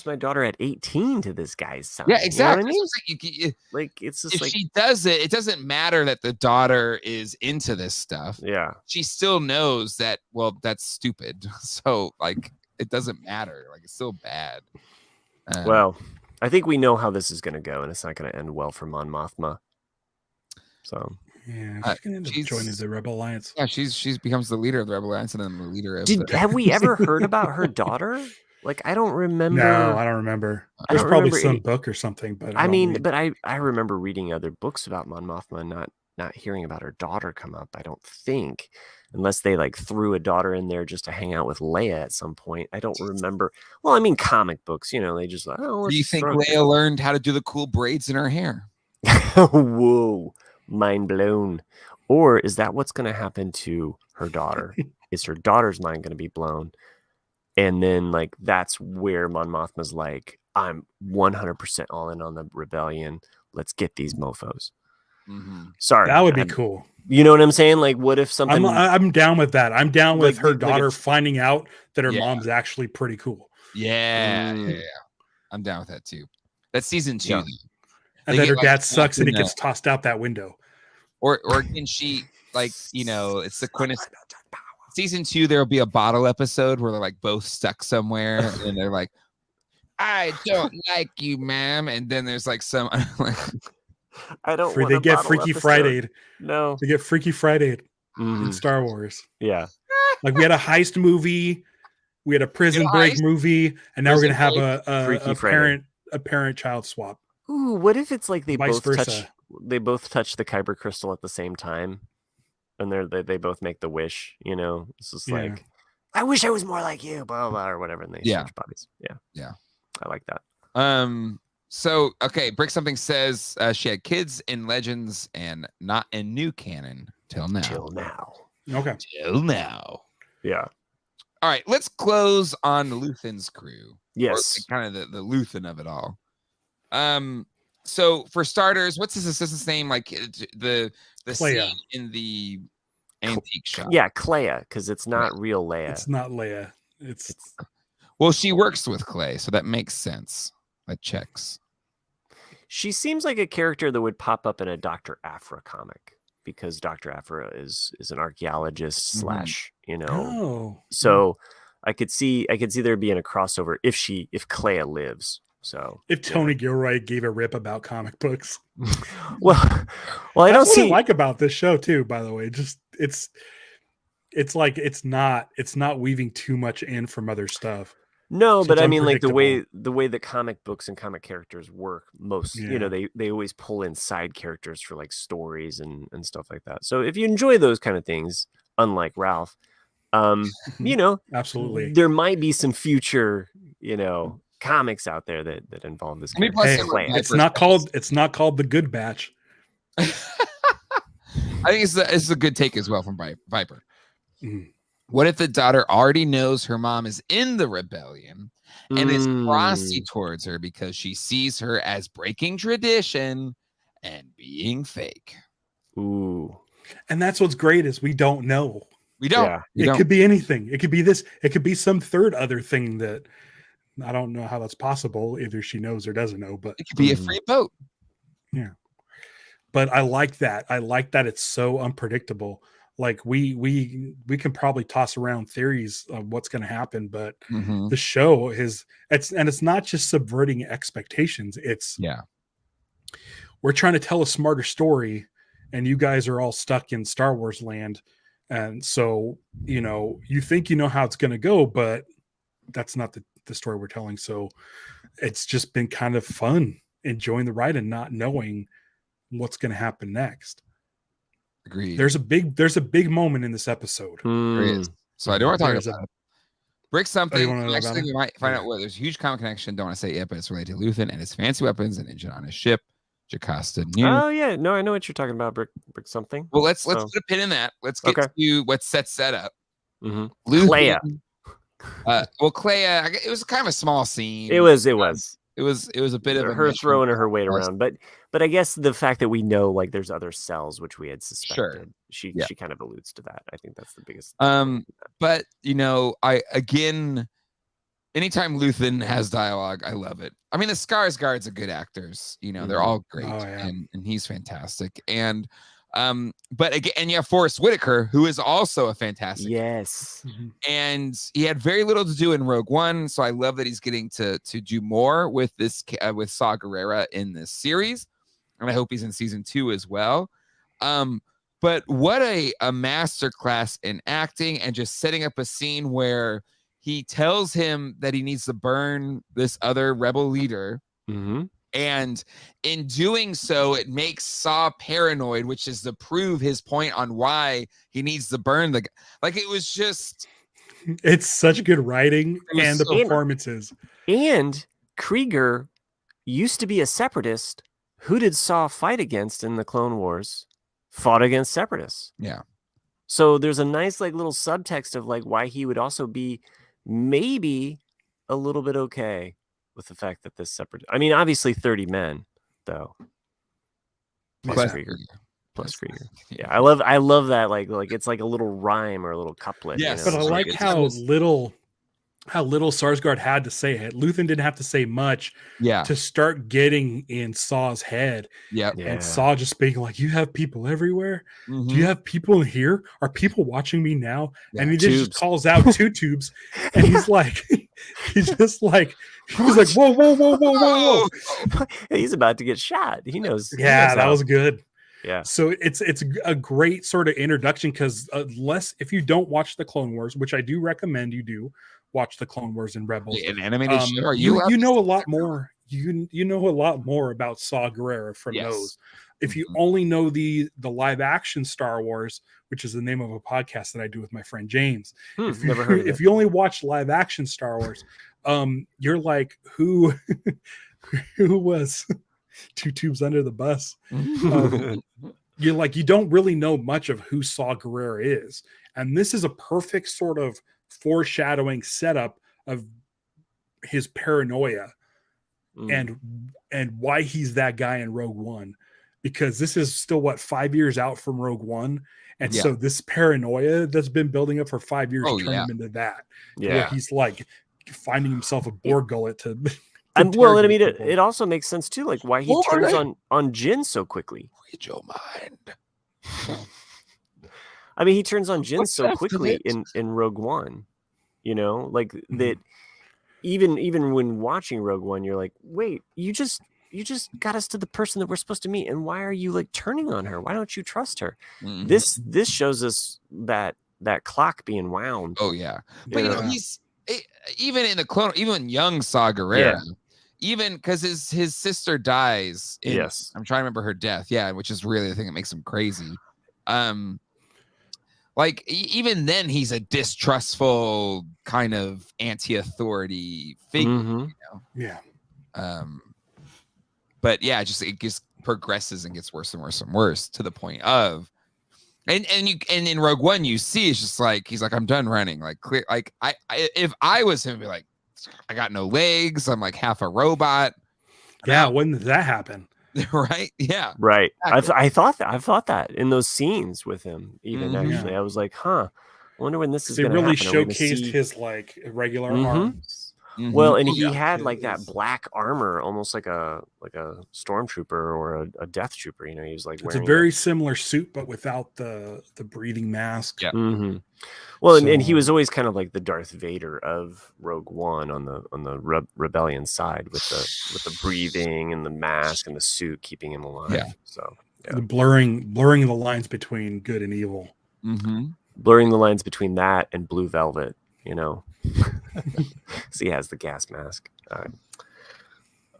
my daughter at 18 to this guy's son. Yeah, exactly. You know what I mean? It's just if she does it, it doesn't matter that the daughter is into this stuff. Yeah. She still knows that, well, that's stupid. So like, it doesn't matter. Like, it's still bad. Well, I think we know how this is going to go, and it's not going to end well for Mon Mothma. So yeah, she's going to end up joining the Rebel Alliance. Yeah, she's becomes the leader of the Rebel Alliance and then the leader of. Have we ever heard about her daughter? Like, I don't remember. No, I don't remember. There's probably some book or something, but I remember reading other books about Mon Mothma, and not hearing about her daughter come up. I don't think, unless they like threw a daughter in there just to hang out with Leia at some point. I don't remember. Well, I mean, comic books, they just like. Oh, do you think Leia learned how to do the cool braids in her hair? Whoa, mind blown. Or is that what's going to happen to her daughter? Is her daughter's mind going to be blown? And then, like, that's where Mon Mothma's like, I'm 100% all in on the rebellion. Let's get these mofos. Mm-hmm. Sorry. That would be cool. You know what I'm saying? Like, what if something... I'm down with that. I'm down with her daughter finding out that her mom's actually pretty cool. Yeah. I'm down with that, too. That's season 2. Yeah. And then her dad sucks and he gets tossed out that window. Or can she, like, it's the quintessence... Season 2, there'll be a bottle episode where they're like both stuck somewhere and they're like, I don't like you, ma'am. And then there's like some like I don't want they get Freaky Friday. No. They get Freaky Friday in Star Wars. Yeah. Like we had a heist movie, we had a prison break movie, and now we're gonna have a parent child swap. Ooh, what if it's like they both touch the kyber crystal at the same time? And they both make the wish, It's just like, I wish I was more like you, blah, blah, or whatever. And they switch bodies. Yeah. I like that. So, okay, Brick Something says she had kids in Legends and not in new canon till now. Okay. Till now. Yeah. All right, let's close on Luthen's crew. Yes. Kind of the Luthen of it all. So for starters, what's his assistant's name? Like the scene in the antique shop. Yeah, Clea, because it's not real Leia. It's not Leia. It's well, she works with Clay, so that makes sense. That checks. She seems like a character that would pop up in a Dr. Aphra comic because Dr. Aphra is an archaeologist slash, So I could see there being a crossover if Clea lives. So if Tony Gilroy gave a rip about comic books, well, I don't see what I like about this show too. By the way, just it's like it's not weaving too much in from other stuff. No, so but I mean, like the way that comic books and comic characters work, they always pull in side characters for like stories and stuff like that. So if you enjoy those kind of things, unlike Ralph, absolutely, there might be some future, comics out there that involve this. Hey, it's not called the Good Batch. I think it's a good take as well from Viper. What if the daughter already knows her mom is in the rebellion and is frosty towards her because she sees her as breaking tradition and being fake? Ooh, and that's what's great is we don't know. We don't. Yeah. It could be anything. It could be this. It could be some third other thing that. I don't know how that's possible. Either she knows or doesn't know, but it could be a free boat. Yeah. But I like that. I like that it's so unpredictable. Like we can probably toss around theories of what's going to happen, but the show it's not just subverting expectations. We're trying to tell a smarter story and you guys are all stuck in Star Wars land. And so, you think you know how it's going to go, but that's not the story we're telling. So it's just been kind of fun enjoying the ride and not knowing what's going to happen next. Agreed. There's a big moment in this episode. There is. So I don't want to talk about it. Brick Something. Actually, we might find out where there's a huge comic connection. Don't want to say it, but it's related to Luthen and his fancy weapons and engine on his ship. Jocasta knew. Oh yeah, no, I know what you're talking about. Brick Something. Well, let's put a pin in that. Let's get to what sets that up. Clea. Clea. It was kind of a small scene. It was. It was a bit of her throwing her weight around, but I guess the fact that we know like there's other cells which we had suspected, she kind of alludes to that. I think that's the biggest. But anytime Luthen has dialogue, I love it. I mean, the Skarsgårds are good actors. They're all great, and he's fantastic. And but again, and you have Forrest Whitaker, who is also a fantastic. Yes. And he had very little to do in Rogue One, so I love that he's getting to do more with this with Saw Gerrera in this series, and I hope he's in season 2 as well. But what a masterclass in acting and just setting up a scene where he tells him that he needs to burn this other rebel leader. And in doing so, it makes Saw paranoid, which is to prove his point on why he needs to burn the guy. Like, it was just... It's such good writing and the performances. And Krieger used to be a separatist. Who did Saw fight against in the Clone Wars? Fought against separatists. Yeah. So there's a nice like little subtext of like why he would also be maybe a little bit okay with the fact that this separate. I mean, obviously 30 men though. Plus Krieger. Plus Krieger. Yeah, I love that. Like it's like a little rhyme or a little couplet. Yes, but I like how little Sarsgaard had to say it. Luthen didn't have to say much to start getting in Saw's head. And Saw just speaking like, you have people everywhere. Do you have people in here? Are people watching me now? And he just calls out 2 tubes, and he's like, he's like, whoa. He's about to get shot. He knows. Yeah, that was good. Yeah. So it's a great sort of introduction, because if you don't watch the Clone Wars, which I do recommend you do, watch the Clone Wars and Rebels. An animated show. You know a lot more. You know a lot more about Saw Gerrera from those. If you only know the live action Star Wars, which is the name of a podcast that I do with my friend James. If you only watch live action Star Wars, you're like, who was 2 tubes under the bus? You're like, you don't really know much of who Saw Gerrera is, and this is a perfect sort of foreshadowing setup of his paranoia and why he's that guy in Rogue One, because this is still 5 years out from Rogue One, and so this paranoia that's been building up for 5 years turned him into that. Where he's like finding himself a Borg gullet to. Well, I mean, it also makes sense too, like why he turns on Jin so quickly. Read your mind. I mean, he turns on Jin so quickly in Rogue One, like that. Even when watching Rogue One, you're like, wait, you just got us to the person that we're supposed to meet, and why are you like turning on her? Why don't you trust her? This shows us that clock being wound. Oh yeah, but he's even in the clone, even young Saw Gerrera. Even because his sister dies. I'm trying to remember her death. Yeah, which is really the thing that makes him crazy. Like even then, he's a distrustful kind of anti-authority figure. But yeah, it just progresses and gets worse and worse and worse to the point of, and in Rogue One you see it's just like he's like, I'm done running. Like clear, like if I was him, I'd be like, I got no legs. I'm like half a robot. Yeah, when did that happen? Right? Yeah. Right. Exactly. I thought that in those scenes with him, even actually, I was like, I wonder when this is going to happen. They really showcased his like irregular arms. Well, and he had like that black armor, almost like a stormtrooper or a death trooper. He was like it's a very similar suit, but without the breathing mask. Yeah. Well, and he was always kind of like the Darth Vader of Rogue One on the rebellion side with the breathing and the mask and the suit keeping him alive. Yeah. So the blurring the lines between good and evil. Blurring the lines between that and Blue Velvet. So he has the gas mask. All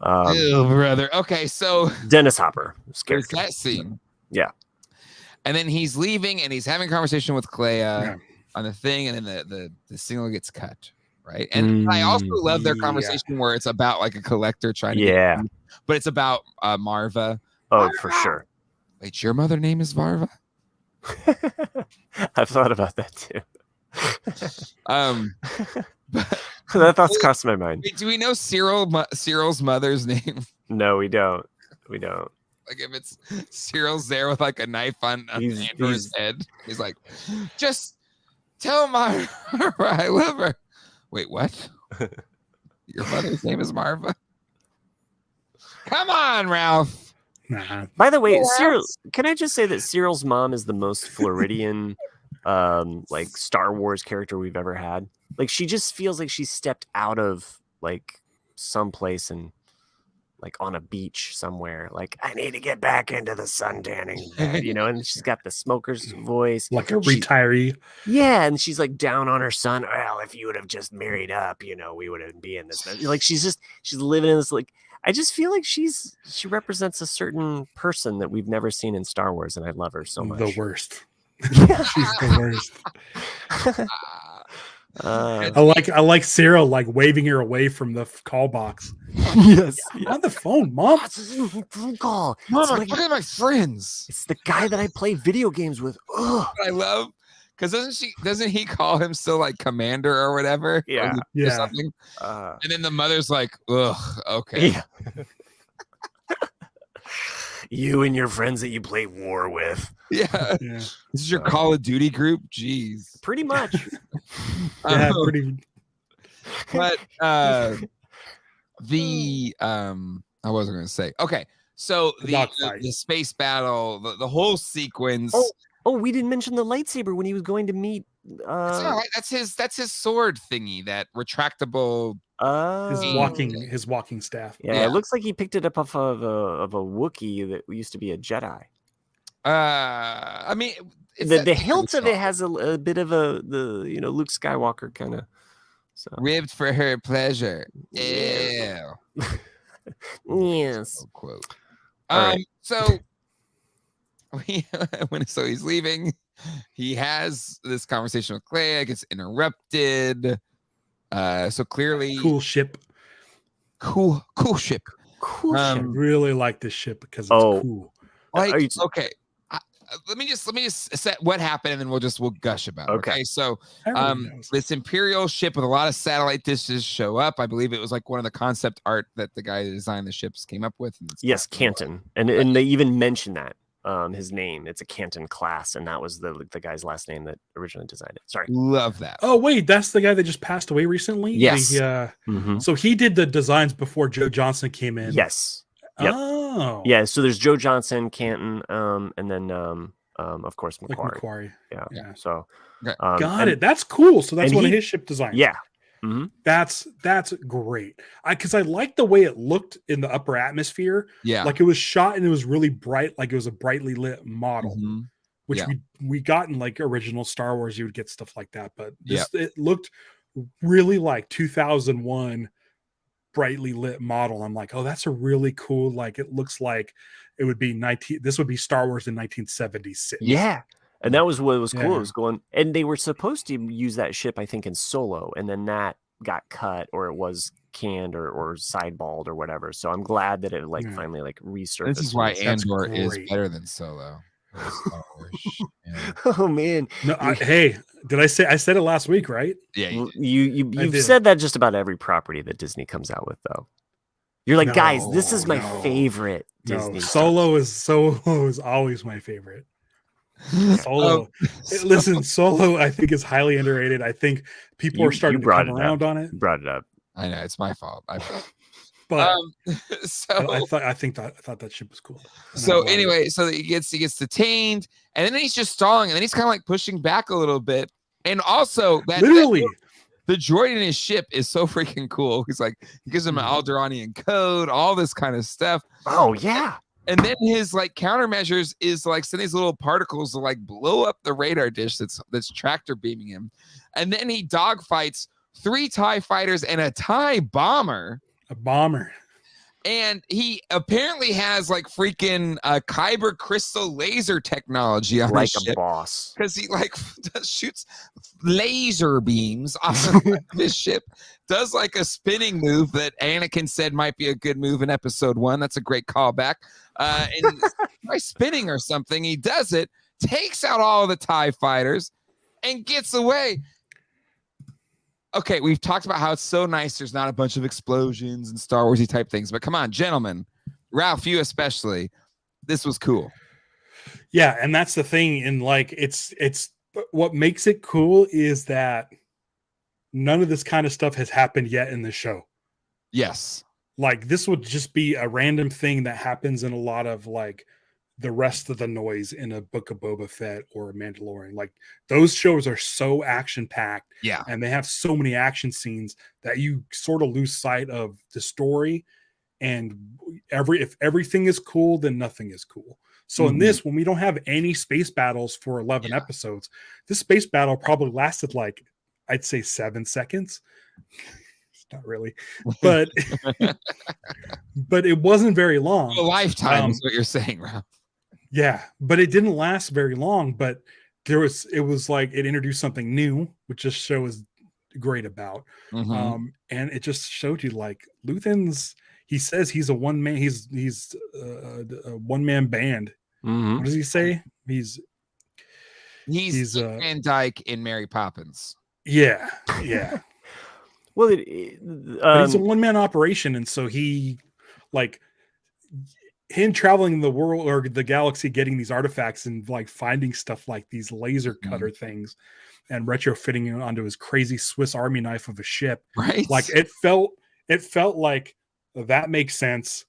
right. Ew, brother. Okay, so Dennis Hopper. There's that scene. Yeah. And then he's leaving and he's having a conversation with Clea on the thing, and then the signal gets cut. Right. And I also love their conversation where it's about like a collector trying to get food, but it's about Marva. Oh, for sure. Wait, your mother name is Marva? I've thought about that too. That thought's crossed my mind. Wait, do we know Cyril's mother's name? No, we don't. We don't. Like if it's Cyril's there with like a knife on Andor's head, he's like, just tell Marva I love her. Wait, what? Your mother's name is Marva? Come on, Ralph. Nah. By the way, Cyril, can I just say that Cyril's mom is the most Floridian like Star Wars character we've ever had? Like she just feels like she stepped out of like someplace and like on a beach somewhere. Like I need to get back into the sun tanning bed, you know, and she's got the smoker's voice. Like a retiree. Yeah, and she's like down on her son. Well, if you would have just married up, you know, we wouldn't be in this. Like she's living in this like I just feel like she represents a certain person that we've never seen in Star Wars, and I love her so much. The worst. She's the worst. I like Cyril like waving her away from the call box. Yes, on the phone, Mom. It's a phone call. Mom, look at my friends. It's the guy that I play video games with. Ugh. I love because doesn't he call him still like Commander or whatever? Yeah, or something. And then the mother's like, ugh, okay. Yeah. You and your friends that you play war with. Yeah. This is your Call of Duty group? Jeez. Pretty much. Pretty. But the I wasn't gonna say. Okay. So the space battle, the whole sequence. Oh, we didn't mention the lightsaber when he was going to meet that's his sword thingy, that retractable his walking staff. Yeah, it looks like he picked it up off of a Wookiee that used to be a Jedi. I mean, the hilt of it has a bit of Luke Skywalker kind of. So. Ribbed for her pleasure. Yeah. Yes. Quote. Right. So he's leaving. He has this conversation with Clay. It gets interrupted. So clearly, cool ship. Cool ship. Cool ship. Really like this ship because it's cool. Like, okay. Let me just set what happened, and then we'll gush about it. Okay. So this Imperial ship with a lot of satellite dishes show up. I believe it was like one of the concept art that the guy that designed the ships came up with. Yes, Canton. And they even mention that. His name, it's a Canton class, and that was the guy's last name that originally designed it. Sorry. Love that. Oh wait, that's the guy that just passed away recently? Yes. So he did the designs before Joe Johnson came in. Yes. Yep. Oh. Yeah, so there's Joe Johnson, Canton, and then of course Macquarie. Like Macquarie. Yeah. So got it. That's cool. So that's one of his ship designs. Yeah. Mm-hmm. That's great. Because I like the way it looked in the upper atmosphere. Yeah, like it was shot and it was really bright, like it was a brightly lit model, which we got in like original Star Wars. You would get stuff like that, but it looked really like 2001 brightly lit model. I'm like, oh, that's a really cool. Like it looks like it would be This would be Star Wars in 1976. Yeah. And that was what was cool. It was going, and they were supposed to use that ship, I think, in Solo, and then that got cut, or it was canned, or sideballed, or whatever. So I'm glad that it finally resurfaced. This is why Andor is better than Solo. Oh man! No, hey, did I say? I said it last week, right? Yeah, you've said that just about every property that Disney comes out with, though. You're like, guys, this is my favorite Disney. Solo is always my favorite. Solo. Listen, Solo I think is highly underrated. I think people are starting to come around on it. Brought it up. I know it's my fault. But so I thought that ship was cool. So anyway, so he gets detained, and then he's just stalling, and then he's kind of like pushing back a little bit. And also literally the droid in his ship is so freaking cool. He's like, he gives him an Alderaanian code, all this kind of stuff. Oh yeah. And then his countermeasures is send these little particles to blow up the radar dish that's tractor beaming him. And then he dogfights 3 TIE fighters and a TIE bomber. A bomber. And he apparently has freaking kyber crystal laser technology on his ship. A boss. Because he shoots laser beams off of his ship. Does a spinning move that Anakin said might be a good move in episode 1. That's a great callback. And by spinning or something, he does it, takes out all the TIE fighters, and gets away. okay, we've talked about how it's so nice there's not a bunch of explosions and Star Warsy type things, but come on, gentlemen, Ralph, you especially, this was cool. Yeah, and that's the thing. And like, it's what makes it cool is that none of this kind of stuff has happened yet in the show. Yes. Like, this would just be a random thing that happens in a lot of like the rest of the noise in a Book of Boba Fett or a Mandalorian. Like, those shows are so action packed, yeah, and they have so many action scenes that you sort of lose sight of the story. And if everything is cool, then nothing is cool. So in this, when we don't have any space battles for 11 episodes, this space battle probably lasted like, I'd say 7 seconds. Not really, but but it wasn't very long. A lifetime is what you're saying, Ralph. Yeah, but it didn't last very long. But it was like it introduced something new, which this show is great about. And it just showed you like Luthen's. He says he's a one man. He's a one man band. What does he say? He's Van Dyke in Mary Poppins. Yeah. Well, but it's a one man operation, and so he, like, him traveling the world or the galaxy, getting these artifacts and like finding stuff like these laser cutter things, and retrofitting it onto his crazy Swiss Army knife of a ship. Right. Like it felt like that makes sense.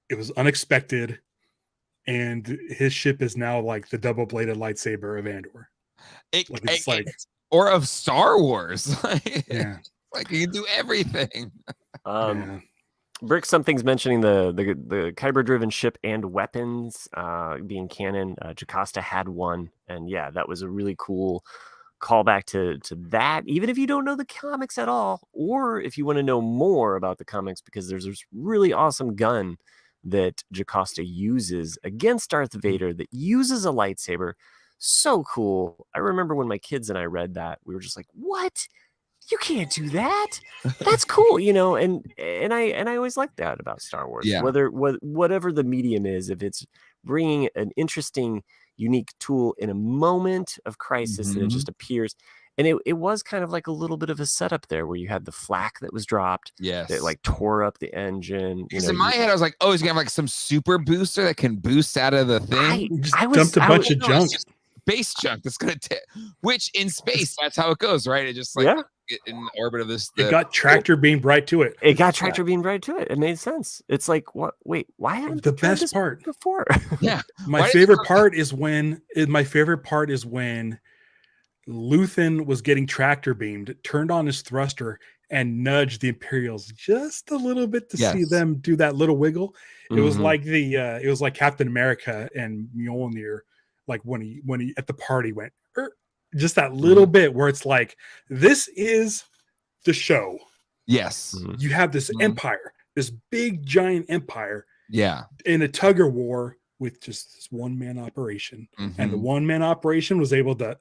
It was unexpected, and his ship is now like the double bladed lightsaber of Andor. Or of Star Wars. Yeah. Like, you can do everything. Brick, something's mentioning the kyber-driven ship and weapons being canon. Jocasta had one, and yeah, that was a really cool callback to that. Even if you don't know the comics at all, or if you want to know more about the comics, because there's this really awesome gun that Jocasta uses against Darth Vader that uses a lightsaber. So cool. I remember when my kids and I read that, we were just like, "What? You can't do that. That's cool," and I always like that about Star Wars. Yeah. Whatever the medium is, if it's bringing an interesting, unique tool in a moment of crisis and it just appears, and it was kind of like a little bit of a setup there where you had the flak that was dropped, that like tore up the engine. Because in my head, I was like, "Oh, he's gonna have like some super booster that can boost out of the thing." I dumped a bunch of junk. Space junk that's gonna which in space, that's how it goes, right? It just like in the orbit of this. It got tractor beamed right to it. It got tractor beamed right to it. It made sense. It's like, what? Wait, why haven't the best part before? Yeah, my favorite part is when Luthen was getting tractor beamed, turned on his thruster, and nudged the Imperials just a little bit to see them do that little wiggle. It was like it was like Captain America and Mjolnir. Like when he at the party went just that little bit where it's like, this is the show. Yes. You have this empire, this big giant empire. Yeah. In a tug of war with just this one man operation. And the one man operation was able to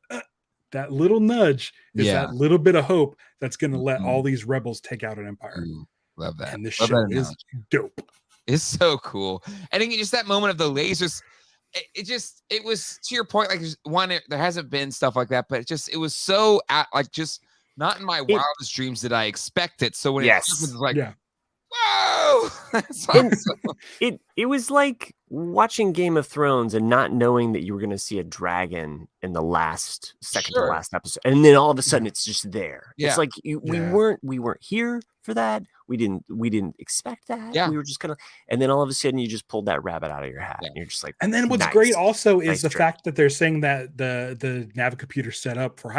that little nudge is that little bit of hope that's going to let all these rebels take out an empire. Love that. And this show is dope. It's so cool. And then just that moment of the lasers. It was, to your point, like there hasn't been stuff like that, but it was so just not in my wildest dreams did I expect it. So when it happens, it's like, whoa, that's awesome. It was like watching Game of Thrones and not knowing that you were going to see a dragon in the last second to last episode, and then all of a sudden it's just there. It's like we weren't here for that. We didn't expect that. We were just and then all of a sudden you just pulled that rabbit out of your hat, and you're just like. And then what's great also is the fact that they're saying that the Navicomputer set up for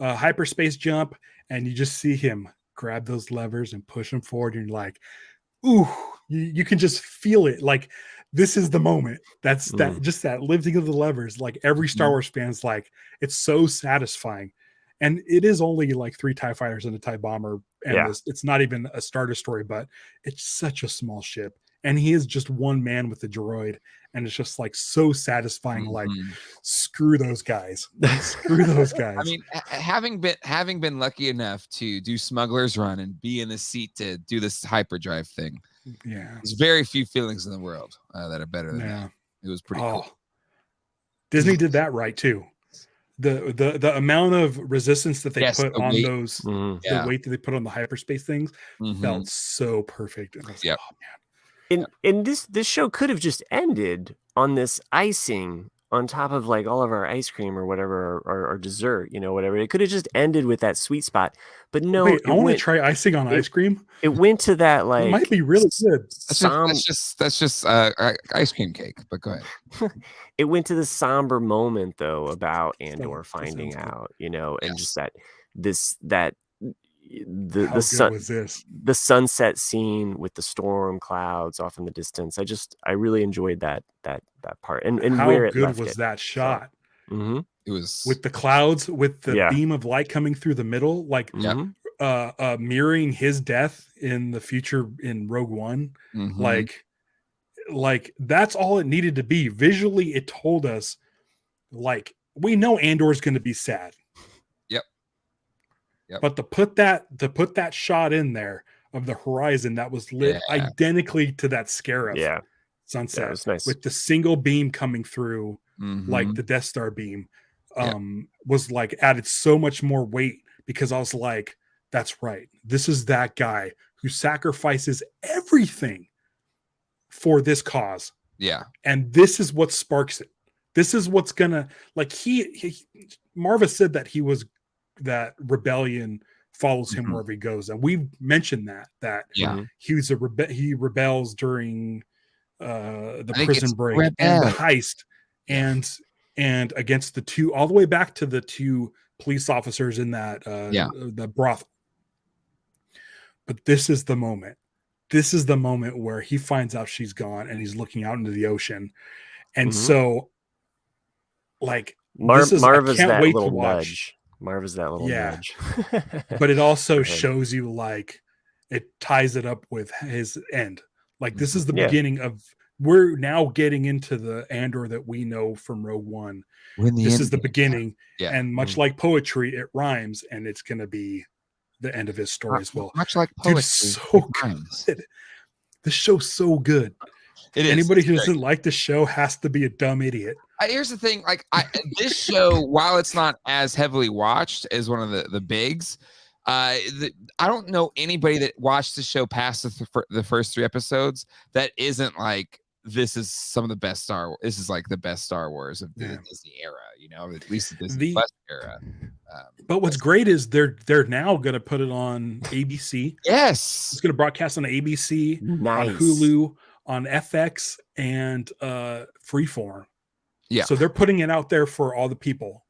hyperspace jump, and you just see him grab those levers and push them forward, and you're like, ooh, you can just feel it. Like, this is the moment. That's that lifting of the levers. Like, every Star Wars fan's like, it's so satisfying. And it is only like 3 TIE fighters and a TIE bomber. And it's not even a Star Destroyer, but it's such a small ship. And he is just one man with the droid. And it's just like so satisfying. Like, screw those guys. Screw those guys. I mean, having been lucky enough to do Smuggler's Run and be in the seat to do this hyperdrive thing. Yeah. There's very few feelings in the world that are better than that. It was pretty cool. Disney did that right too. the amount of resistance that they put on weight. those, the weight that they put on the hyperspace things felt so perfect. And I was like, oh man. And this show could have just ended on this icing on top of like all of our ice cream or whatever, or dessert, whatever. It could have just ended with that sweet spot. But no, wait, I want to try icing on ice cream. It went to that like it might be really good. That's just ice cream cake. But go ahead. It went to the somber moment though about Andor finding out, and just the sunset scene with the storm clouds off in the distance. I really enjoyed that part. And how where it good left was that shot? So, it was with the clouds, with the beam of light coming through the middle, like mirroring his death in the future in Rogue One. Like that's all it needed to be. Visually, it told us, like, we know Andor's going to be sad. But to put that shot in there of the horizon that was lit identically to that Scarif sunset, was nice. With the single beam coming through, like the Death Star beam, was like added so much more weight, because I was like, that's right. This is that guy who sacrifices everything for this cause. Yeah. And this is what sparks it. This is what's gonna, like, Marva said that rebellion follows him wherever he goes, and we've mentioned that he rebels during the prison break and the heist, and against the two, all the way back to the two police officers in that the brothel. But this is the moment where he finds out she's gone and he's looking out into the ocean, and so like Marva's that little nudge. Marva's that little nudge. But it also shows you, like, it ties it up with his end. Like, this is the beginning of, we're now getting into the Andor that we know from Rogue One. This is the beginning. And much like poetry, it rhymes, and it's going to be the end of his story as well. Much like poetry. Dude, so good. This show's so good. Anybody who doesn't like the show has to be a dumb idiot. Here's the thing, like, this show, while it's not as heavily watched as one of the bigs, I don't know anybody that watched the show past the first 3 episodes that isn't like, this is some of the best this is like the best Star Wars of the Disney era, at least the Disney Plus era. But what's great is they're now going to put it on ABC. Yes, it's going to broadcast on ABC, on Hulu, on FX, and Freeform. Yeah. So they're putting it out there for all the people.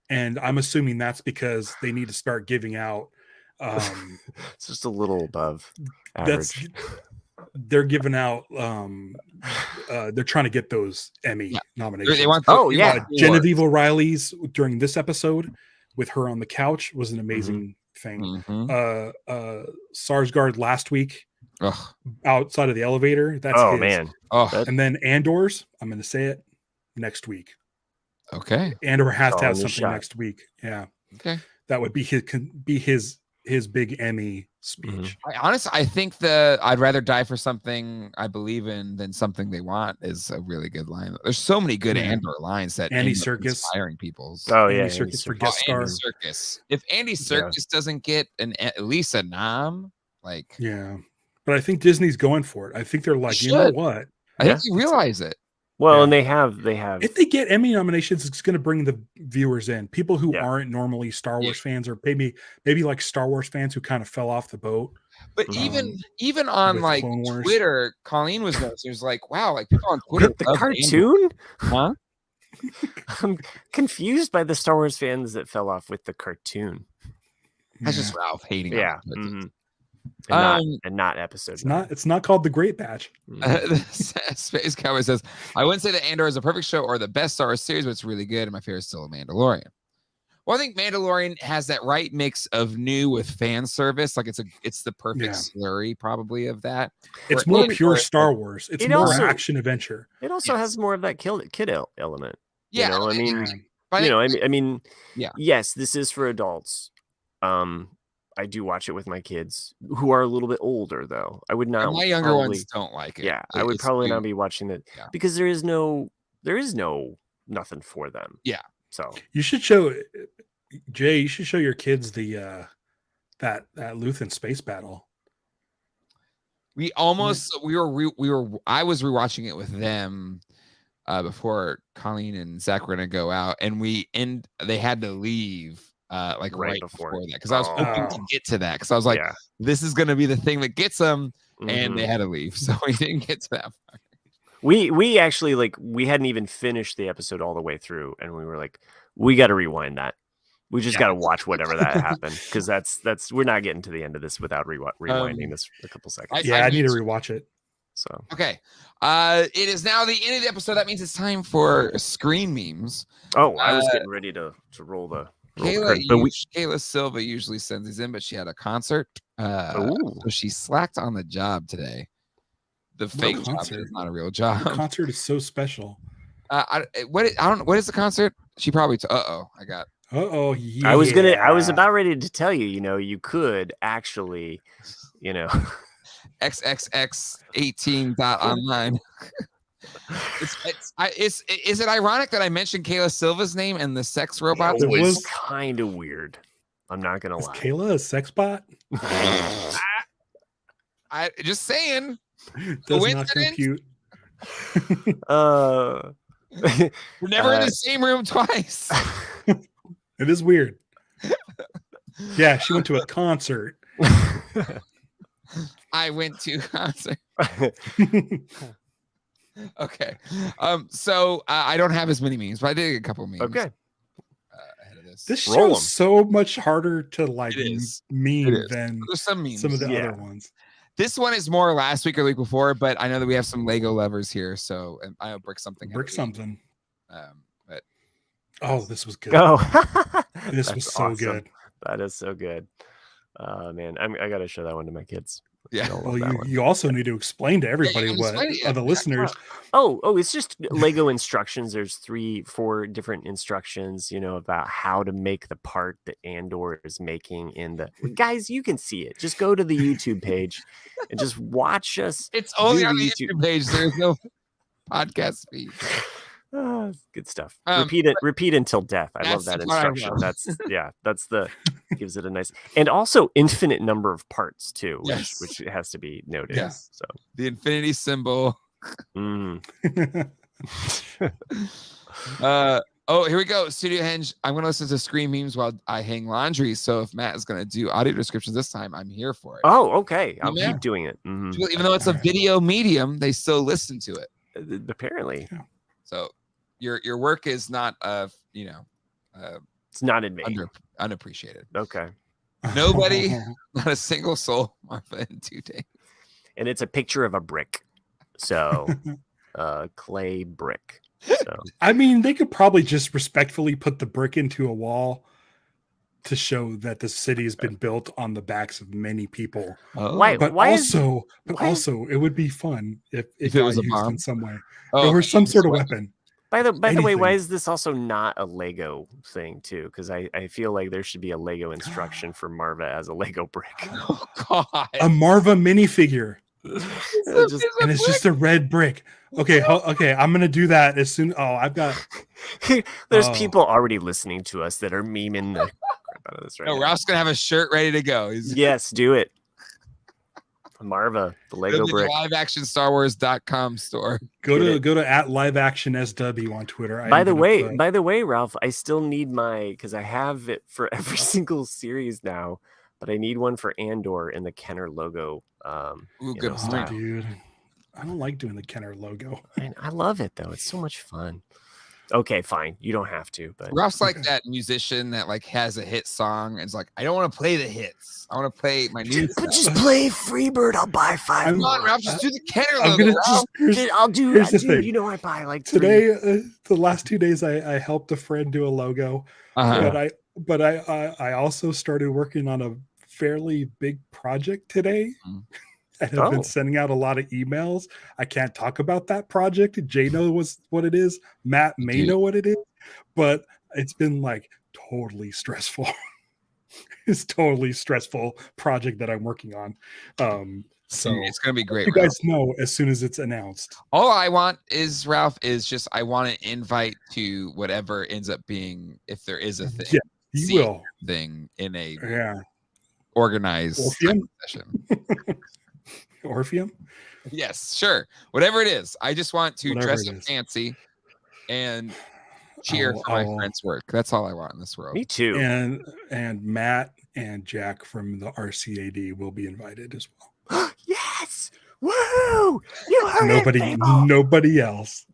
And I'm assuming that's because they need to start giving out it's just a little above average. They're giving out they're trying to get those Emmy nominations. They want Genevieve O'Reilly's during this episode with her on the couch was an amazing thing. Sarsgaard last week outside of the elevator. That's his. Man. And then Andor's, I'm going to say it, next week. Okay. Andor has to have something next week. Yeah. Okay. That would be his big Emmy speech. I think I'd rather die for something I believe in than something they want is a really good line. There's so many good Andor lines that Andy Serkis inspiring people. Andy Serkis for guest star. Andy Serkis. If Andy Serkis doesn't get at least a nom, like, but I think Disney's going for it. I think they're like, you know what? I think you realize it. Well, and they have. If they get Emmy nominations, it's going to bring the viewers in. People who aren't normally Star Wars fans, or maybe like Star Wars fans who kind of fell off the boat. But even on like Twitter, Colleen was like, "Wow, like people on Twitter, the cartoon, huh?" I'm confused by the Star Wars fans that fell off with the cartoon. That's just Ralph hating. Yeah. And not episode. It's not called The Great Batch. Space Cowboy says, I wouldn't say that Andor is a perfect show or the best Star Wars series, but it's really good, and my favorite is still Mandalorian. Well, I think Mandalorian has that right mix of new with fan service. Like it's the perfect slurry probably of that. It's more pure Star Wars. It's more action adventure. It also has more of that kid element. Yeah, I mean, yes, this is for adults. I do watch it with my kids who are a little bit older, though. I would not. My younger ones don't like it. Yeah, I would probably not be watching it because there is no nothing for them. Yeah, So you should show Jay. You should show your kids the that Luthen space battle. I was rewatching it with them before Colleen and Zach were gonna go out, and they had to leave right before that, because I was hoping to get to that, because I was like, this is gonna be the thing that gets them, and they had to leave, so we didn't get to that part. We actually we hadn't even finished the episode all the way through, and we were like, we got to rewind that. We just got to watch whatever that happened, because that's we're not getting to the end of this without rewinding this a couple seconds. I need to rewatch it. So okay, it is now the end of the episode. That means it's time for screen memes. Oh, I was getting ready to roll the. Kayla Silva usually sends these in, but she had a concert, so she slacked on the job today. The fake job is not a real job. The concert is so special. I don't know, what is the concert? She probably I got. Yeah. I was about ready to tell you. You could actually, xxx18.online. Is it ironic that I mentioned Kayla Silva's name and the sex robot? It was kind of weird. I'm not gonna lie. Kayla a sex bot? I just saying. Does not compute. We're never in the same room twice. It is weird. Yeah, she went to a concert. I went to a concert. Okay. So I don't have as many memes, but I did a couple memes. Okay. Ahead of this. This show's so much harder to meme than there's some memes. Some of the other ones. This one is more last week or the week before, but I know that we have some Lego lovers here, so I know Brick something. But this was good. Oh, this was so awesome. Good. That is so good. Man, I got to show that one to my kids. Yeah. Well, you also need to explain to everybody the listeners. Oh, it's just Lego instructions. There's 3-4 different instructions, about how to make the part that Andor is making in the guys. You can see it. Just go to the YouTube page and just watch us. It's only on the YouTube page. There's no podcast feed. Good stuff. Repeat until death. I love that instruction. That's the gives it a nice, and also infinite number of parts too, which has to be noted. Yes. So the infinity symbol. Here we go. Studio Henge. I'm going to listen to screen memes while I hang laundry. So if Matt is going to do audio descriptions this time, I'm here for it. Oh, okay. I'll keep doing it. Even though it's a video medium, they still listen to it. Apparently. So your work is not it's not in vain. Unappreciated. Okay. Nobody, not a single soul, Martha, in 2 days. And it's a picture of a brick. So clay brick. So I mean, they could probably just respectfully put the brick into a wall to show that the city has been built on the backs of many people. But also, it would be fun if it was used in some way. Or some sort of weapon. By the way, why is this also not a Lego thing too? Because I feel like there should be a Lego instruction for Marva as a Lego brick. Oh God! A Marva minifigure. It's just a red brick. Okay, I'm gonna do that as soon. I've got. There's people already listening to us that are memeing the crap out of this right now. Ralph's gonna have a shirt ready to go. Yes, do it. Marva, the Lego brick. liveactionstarwars.com store. Go to @liveactionsw on Twitter. By the way, Ralph, I still need because I have it for every single series now, but I need one for Andor in the Kenner logo. Good style. Dude. I don't like doing the Kenner logo. I love it though. It's so much fun. Okay, fine. You don't have to, but Ralph's like that musician that has a hit song and it's like, I don't want to play the hits. I want to play my new stuff. Just play Freebird. I'll buy 5. Come on, Ralph, just do the Kenner logo. I'll do it. Dude, I buy like 3. Today, the last 2 days, I helped a friend do a logo, but I also started working on a fairly big project today. And have been sending out a lot of emails. I can't talk about that project. Jay knows what it is. Matt may know what it is, but it's been totally stressful. It's totally stressful project that I'm working on. So it's gonna be great. You guys know as soon as it's announced. All I want is Ralph is just I want an invite to whatever ends up being, if there is a thing. Yeah, you will thing in a organized session. Orpheum. Yes, sure. Whatever it is, I just want to Whatever dress up fancy and cheer for my friend's work. That's all I want in this world. Me too. And Matt and Jack from the RCAD will be invited as well. Yes! Woo! You heard nobody else.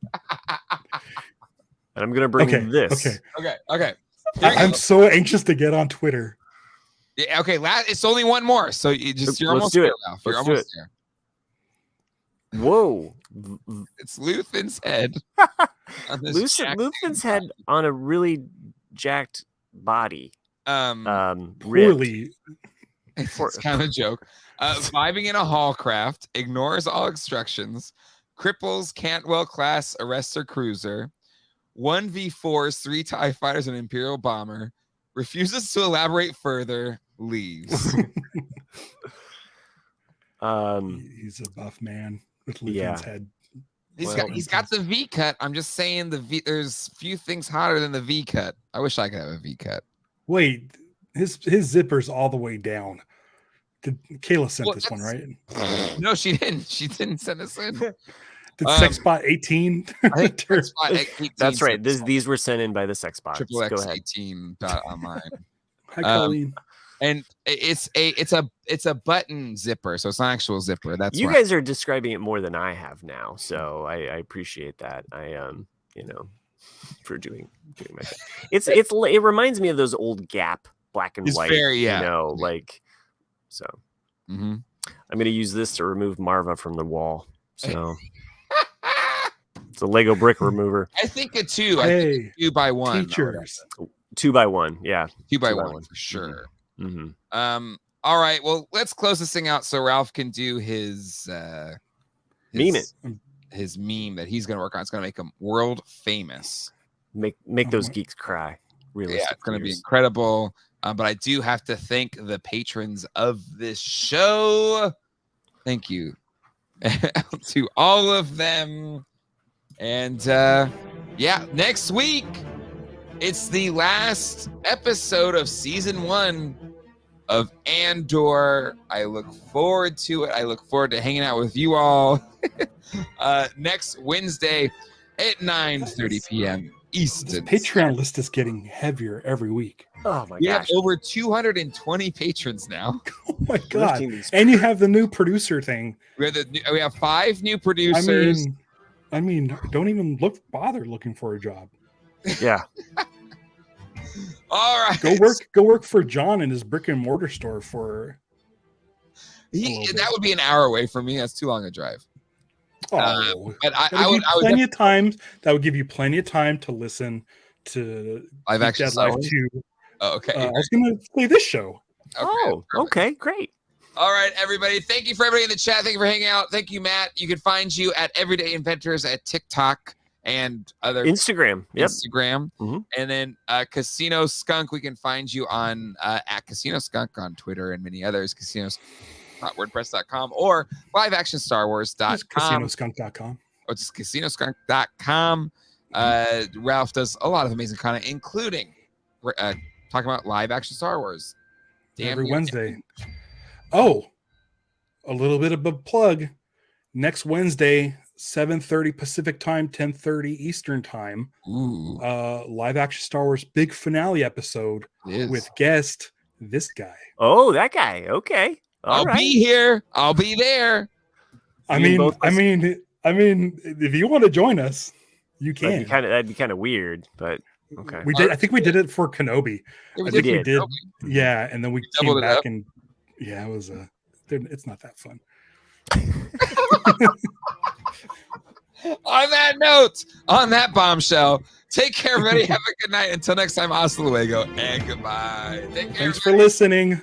And I'm gonna bring this. Okay. I'm so anxious to get on Twitter. Yeah, okay. It's only one more, so you're almost there, Ralph. You're almost there. Whoa! It's Luthen's head. Luthen's head on a really jacked body. Poorly. It's kind of a joke. Vibing in a hallcraft, ignores all instructions, cripples Cantwell class arrestor cruiser, 1v4s 3 TIE fighters and Imperial bomber, refuses to elaborate further, leaves. He's a buff man with Luthen's head. He's got the V cut. I'm just saying there's few things hotter than the V cut. I wish I could have a V cut. Wait, his zipper's all the way down. Kayla sent this one, right? No, she didn't. She didn't send us in. Did Sexbot 18? I think Sexbot 18. That's right. These were sent in by the Sexbot. XXX18.online. Hi, Colleen. And it's a button zipper, so it's an actual zipper. That's you guys are describing it more than I have now, so I appreciate that. For doing my thing. It reminds me of those old Gap black and white. So I'm gonna use this to remove Marva from the wall. So it's a Lego brick remover. I think a 2. I think a 2 by 1. Teachers. 2 by 1. Yeah. 2 by 1 for sure. Mm-hmm. All right. Well, let's close this thing out so Ralph can do his meme that he's gonna work on. It's gonna make him world famous. Make those geeks cry. Realistic. Yeah, it's gonna be incredible. But I do have to thank the patrons of this show. Thank you to all of them. And next week, it's the last episode of season 1 of Andor. I look forward to it. I look forward to hanging out with you all next Wednesday at 9:30 p.m. Eastern. This Patreon list is getting heavier every week. Oh my gosh. We have over 220 patrons now. Oh my god. And you have the new producer thing. We have 5 new producers. I mean, don't even bother looking for a job. Yeah. All right. Go work for John in his brick and mortar store for that would be an hour away from me. That's too long a drive. But I would plenty of time. That would give you plenty of time to listen to Live Action Star Wars 2. Oh, okay. I was going to play this show. Okay, great. All right, everybody. Thank you for everybody in the chat. Thank you for hanging out. Thank you, Matt. You can find you at Everyday Inventors at TikTok and other Instagram. Yep. Instagram. Mm-hmm. And then Casino Skunk, we can find you on at Casino Skunk on Twitter and many others. Casinos.wordpress.com or liveactionstarwars.com. Casinoskunk.com. Or just Casinoskunk.com. Ralph does a lot of amazing content, including talking about live action Star Wars. Every Wednesday. Oh, a little bit of a plug. Next Wednesday, 7:30 Pacific time, 10:30 Eastern time. Ooh. Live action Star Wars big finale episode with guest this guy. Oh, that guy. Okay. I'll be here. I'll be there. I mean, if you want to join us, you can. That'd be kind of weird, but okay. We did. I think we did it for Kenobi. We did. Yeah, and then we came back and it was it's not that fun. On that note, on that bombshell, take care, everybody. Have a good night. Until next time, hasta luego and goodbye. Take care. Thanks for listening.